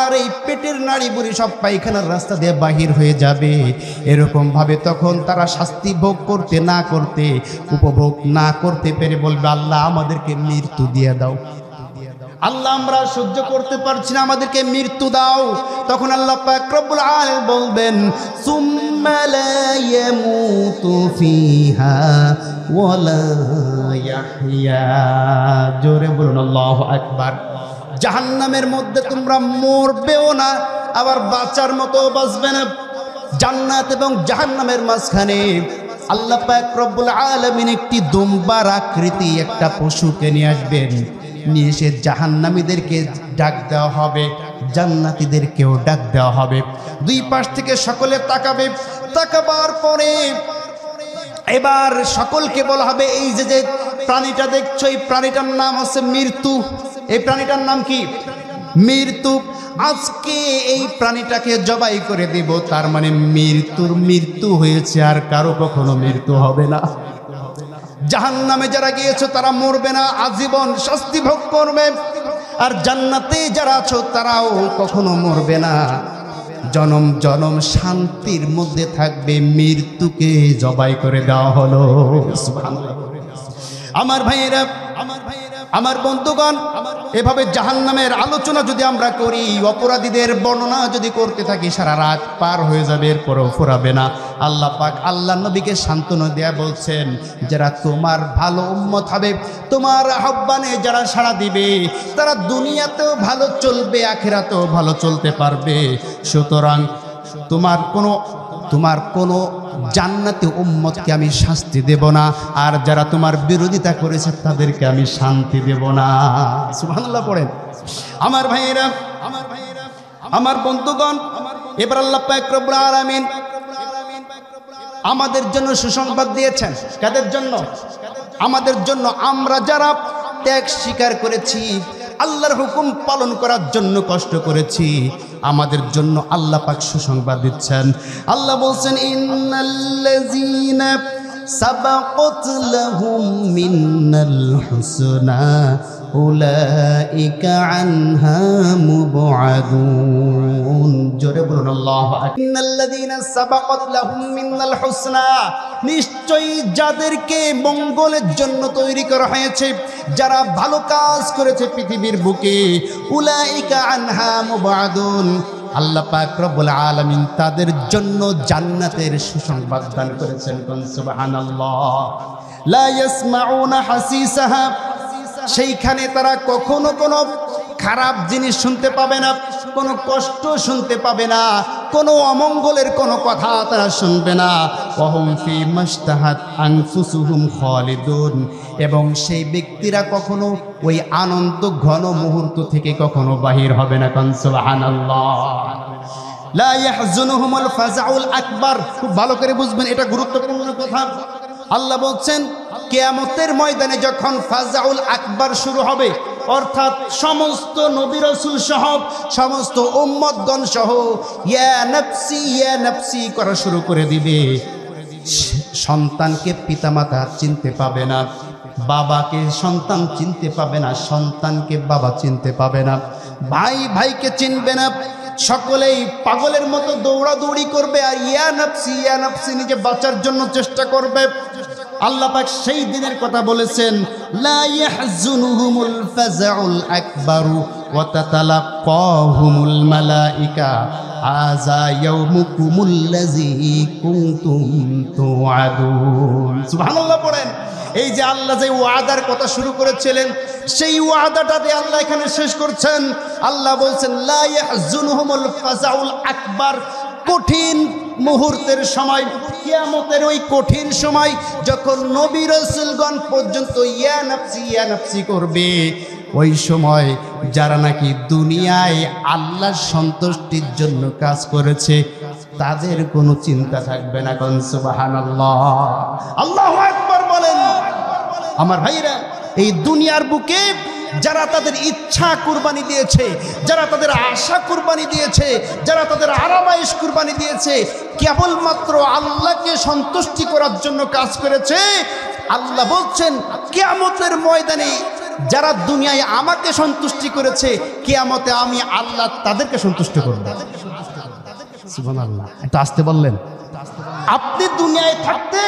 Speaker 1: আর এই পেটের নাড়ি বুড়ি সব পায়খানার রাস্তা দিয়ে বাহির হয়ে যাবে। এরকম ভাবে তখন তারা শাস্তি ভোগ করতে না করতে, উপভোগ না করতে পেরে বলবে, আল্লাহ আমাদেরকে মৃত্যু দিয়ে দাও, আল্লাহ আমরা সহ্য করতে পারছি না, আমাদেরকে মৃত্যু দাও। তখন আল্লাহ পাক রব্বুল আলামিন বলবেন, সুম্মা লা ইয়ামুতু ফিহা ওয়া লা ইয়াহইয়া। জোরে বলুন আল্লাহু আকবার। জাহান্নামের মধ্যে তোমরা মরবেও না, আবার বাঁচার মতো বাঁচবে না। জান্নাত এবং জাহান্নামের মাঝখানে আল্লাহ পাক রব্বুল আলামিন একটি দুম্বার আকৃতি একটা পশুকে নিয়ে আসবেন, নিয়ে এসে জাহান্নামীদেরকে ডাক দেওয়া হবে, জান্নাতীদেরকেও ডাক দেওয়া হবে। দুই পাশ থেকে সকলে তাকাবে, তাকাবার পরে এবার সকলকে বলা হবে এই যে প্রাণীটা দেখছো, এই প্রাণীটার নাম হচ্ছে মৃত্যু। এই প্রাণীটার নাম কি? মৃত্যু। আজকে এই প্রাণীটাকে জবাই করে দেব, তার মানে মৃত্যুর মৃত্যু হয়েছে, আর কারো কখনো মৃত্যু হবে না। জাহান্নামে যারা গিয়েছো তারা মরবে না, আজীবন শাস্তি ভোগ করবে। আর জান্নাতে যারা আছো তারাও কখনো মরবে না, জনম জনম শান্তির মধ্যে থাকবে। মৃত্যুকে জবাই করে দেওয়া হলো। সুবহানাল্লাহ। আমার ভাইয়েরা, আমার বন্ধুগণ, এভাবে জাহান্নামের আলোচনা যদি আমরা করি, অপরাধীদের বর্ণনা যদি করতে থাকি, সারা রাত পার হয়ে যাবে, এরপরেও ফুরাবে না। আল্লাহ পাক আল্লাহ নবীকে সান্ত্বনা দেয়া বলছেন, যারা তোমার ভালো উম্মত হবে, তোমার আহ্বানে যারা সাড়া দিবে, তারা দুনিয়াতেও ভালো চলবে, আখিরাতেও ভালো চলতে পারবে। সুতরাং তোমার কোনো জান্নাতি উম্মতকে আমি শাস্তি দেব না, আর যারা তোমার বিরোধিতা করেছে তাদেরকে আমি শান্তি দেব না। সুবহানাল্লাহ পড়েন। আমার ভাইয়েরা, আমার বন্ধুগণ, এবার আল্লাহ পাক রব্বুল আলামিন আমাদের জন্য সুসংবাদ দিয়েছেন। কাদের জন্য? আমাদের জন্য। আমরা যারা ত্যাগ স্বীকার করেছি, আল্লাহর হুকুম পালন করার জন্য কষ্ট করেছি, আমাদের জন্য আল্লাহ পাক সুসংবাদ দিচ্ছেন। আল্লাহ বলছেন, ইন্নাল্লাযীনা সাবাকাত লাহুম মিনাল হুসনা উলাইকা আনহা মুবআদুন। জোরে বলুন আল্লাহু আকবার। ইন্নাল্লাযীনা সাবাকাত লাহুম মিনাল হুসনা, নিশ্চয়ই যাদেরকে মঙ্গলের জন্য তৈরি করা হয়েছে, যারা ভালো কাজ করেছে পৃথিবীর বুকে, উলাইকা আনহা মুবআদুন, আল্লাহ পাক রব্বুল আলামিন তাদের জন্য জান্নাতের সুসংবাদ দান করেছেন। সুবহানাল্লাহ। লা ইয়াসমাউনা হাসিসাহা, সেইখানে তারা কখনো কোনো খারাপ জিনিস শুনতে পাবে না, কোনো কষ্ট শুনতে পাবে না, কোনো অমঙ্গলের কোনো কথা তারা শুনবে না। ওয়াহুম ফি মাশতাহাত আনফুসুহুম খালিদুন, এবং সেই ব্যক্তিরা কখনো ওই আনন্দ ঘন মুহূর্ত থেকে কখনো বাহির হবে না। সুবহানাল্লাহ। লা ইয়াহজুনুহুমুল ফাজাউল আকবার। খুব ভালো করে বুঝবেন, এটা গুরুত্বপূর্ণ কথা। আল্লাহ বলছেন, কিয়ামতের ময়দানে যখন ফাজাউল আকবার শুরু হবে, অর্থাৎ সমস্ত নবী রাসূল সহ সমস্ত উম্মতগণ সহ ইয়া নাফসি করা শুরু করে দিবে। সন্তানকে পিতামাতা চিনতে পাবে না, বাবাকে সন্তান চিনতে পাবে না, সন্তানকে বাবা চিনতে পাবে না, ভাই ভাইকে চিনবে না। সকলেই পাগলের মতো দৌড়াদৌড়ি করবে, আর ইয়া নাফসি নিজে বাঁচার জন্য চেষ্টা করবে। আল্লাহ পাক সেই দিনের কথা বলেছেন, লা ইয়াহজুনুহুমুল ফাজাউল আকবারু ওয়া তাতালাক্কাহুমুল মালাইকা হাযা ইয়াউমুকুমুল্লাযী কুনতুম তুআদুন। সুবহানাল্লাহ পড়েন। এই যে আল্লাহ যে ওয়াদার কথা শুরু করেছিলেন, সেই ওয়াদাটাতে আল্লাহ এখানে শেষ করছেন। আল্লাহ বলছেন, লা ইয়াহজুনুহুমুল ফাজাউল আকবার, কঠিন মুহূর্তের সময়, কিয়ামতের ওই কঠিন সময় যখন নবী রাসূলগণ পর্যন্ত ইয়া নাফসি করবে, ওই সময় যারা নাকি দুনিয়ায় আল্লাহর সন্তুষ্টির জন্য কাজ করেছে তাদের কোনো চিন্তা থাকবে না। কোন সুবহানাল্লাহ, আল্লাহু আকবার বলেন। আমার ভাইরা, এই দুনিয়ার বুকে যারা তাদের ইচ্ছা কুরবানি দিয়েছে, যারা তাদের আশা কুরবানি দিয়েছে, যারা তাদের আরামায়েশ কুরবানি দিয়েছে, কেবলমাত্র আল্লাহকে সন্তুষ্টি করার জন্য কাজ করেছে, আল্লাহ বলছেন কিয়ামতের ময়দানে যারা দুনিয়ায় আমাকে সন্তুষ্টি করেছে, কিয়ামতে আমি আল্লাহ তাদেরকে সন্তুষ্ট করব। সুবহানাল্লাহ। একটু আসতে বললেন। আপনি দুনিয়ায় থাকতে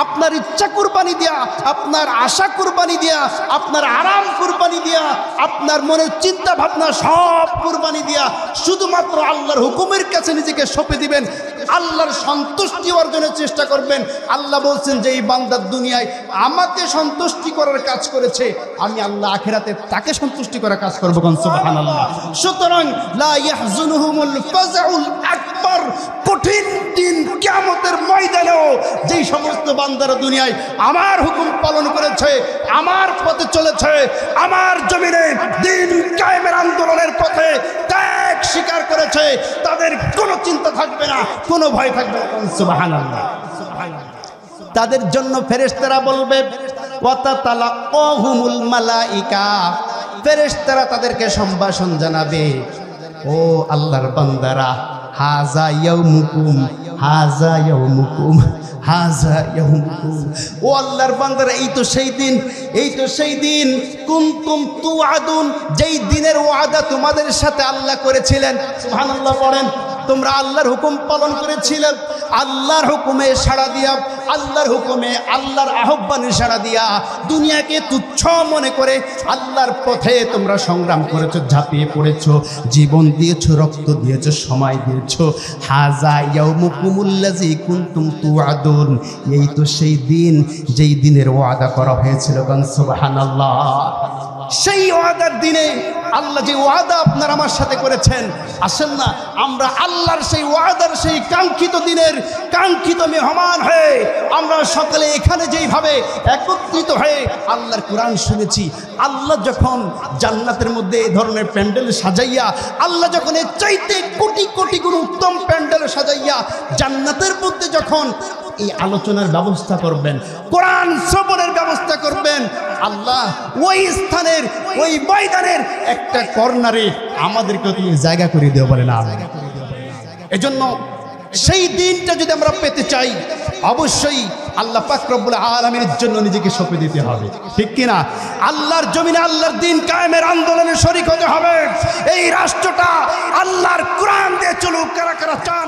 Speaker 1: আপনার ইচ্ছা কুরবানি দিয়া, আপনার আশা কুরবানি দিয়া, আপনার আরাম কুরবানি দিয়া, আপনার মনের চিন্তা ভাবনা সব কুরবানি দিয়া শুধুমাত্র আল্লাহর হুকুমের কাছে নিজেকে সঁপে দিবেন। আল্লাহর সন্তুষ্টি অর্জনের চেষ্টা করবেন। আল্লাহ বলছেন যে এই বান্দার দুনিয়ায় আমাকে সন্তুষ্টি করার কাজ করেছে, আমি আল্লাহ আখিরাতে তাকে সন্তুষ্টি করার কাজ করব। সুবহানাল্লাহ। সুতরাং লা ইয়াহজুনুহুমুল ফাজউল আকবার, কঠিন দিন কিয়ামতের ময়দানেও যেই সমস্ত বান্দারা দুনিয়ায় আমার হুকুম পালন করেছে, আমার পথে চলেছে, আমার জমিনে দিন কায়েমের আন্দোলনের পথে ত্যাগ স্বীকার করেছে, তাদের কোনো চিন্তা থাকবে না, কোনো ভয় থাকবে না। সুবহানাল্লাহ। তাদের জন্য ফেরেশতারা বলবে ওয়াতাতালাকাহুমুল মালাইকা, ফেরেশতারা তাদেরকে সম্ভাষণ জানাবে, ও আল্লাহর বান্দারা, হাযা ইয়াউমুকুম, হাযা ইয়াউমুকুম, হাযা ইয়াউমুকুম। ও আল্লাহর বান্দারা, এই তো সেই দিন, এই তো সেই দিন কুনতুম তুআদুন, যেই দিনের ওয়াদা তোমাদের সাথে আল্লাহ করেছিলেন। সুবহানাল্লাহ পড়েন। তোমরা আল্লাহর হুকুম পালন করেছিলে, আল্লাহর হুকুমে সাড়া দিয়া, আল্লাহর হুকুমে, আল্লাহর আহ্বানে সাড়া দিয়া দুনিয়াকে তুচ্ছ মনে করে আল্লাহর পথে তোমরা সংগ্রাম করেছো, ঝাঁপিয়ে পড়েছো, জীবন দিয়েছো, রক্ত দিয়েছো, সময় দিয়েছো। হাযা ইয়াউমুকুমুল্লাযী কুনতুম তুআদুন, এই তো সেই দিন যেই দিনের ওয়াদা করা হয়েছিল। সুবহানাল্লাহ। সেই ওয়াদার দিনে আল্লাহ যে ওয়াদা আপনার আমার সাথে করেছেন, আসেন না আমরা আল্লাহর সেই ওয়াদার সেই কাঙ্ক্ষিত দিনের কাঙ্ক্ষিত মেহমান হয়ে আমরা সকলে এখানে যেইভাবে একত্রিত হয়ে আল্লাহর কোরআন শুনেছি। আল্লাহ যখন জান্নাতের মধ্যে এই ধরনের প্যান্ডেল সাজাইয়া, আল্লাহ যখন এর চাইতে কোটি কোটি গুণ উত্তম প্যান্ডেল সাজাইয়া জান্নাতের মধ্যে যখন এই আলোচনার ব্যবস্থা করবেন, কোরআন শ্রবণের ব্যবস্থা করবেন, আল্লাহ ওই স্থানের, ওই ময়দানের একটা কর্নারে আমাদেরকে তুমি জায়গা করে দিও, বলে না। এজন্য সেই দিনটা যদি আমরা পেতে চাই, অবশ্যই আল্লাহ পাক রব্বুল আলামিনের জন্য নিজেকে সঁপে দিতে হবে, ঠিক কিনা? আল্লাহর জমিনে আল্লাহর দিন কায়েমের আন্দোলনে শরীক হতে হবে। এই রাষ্ট্রটা আল্লাহর কোরআন দিয়ে চলুক। কারা কারা চায়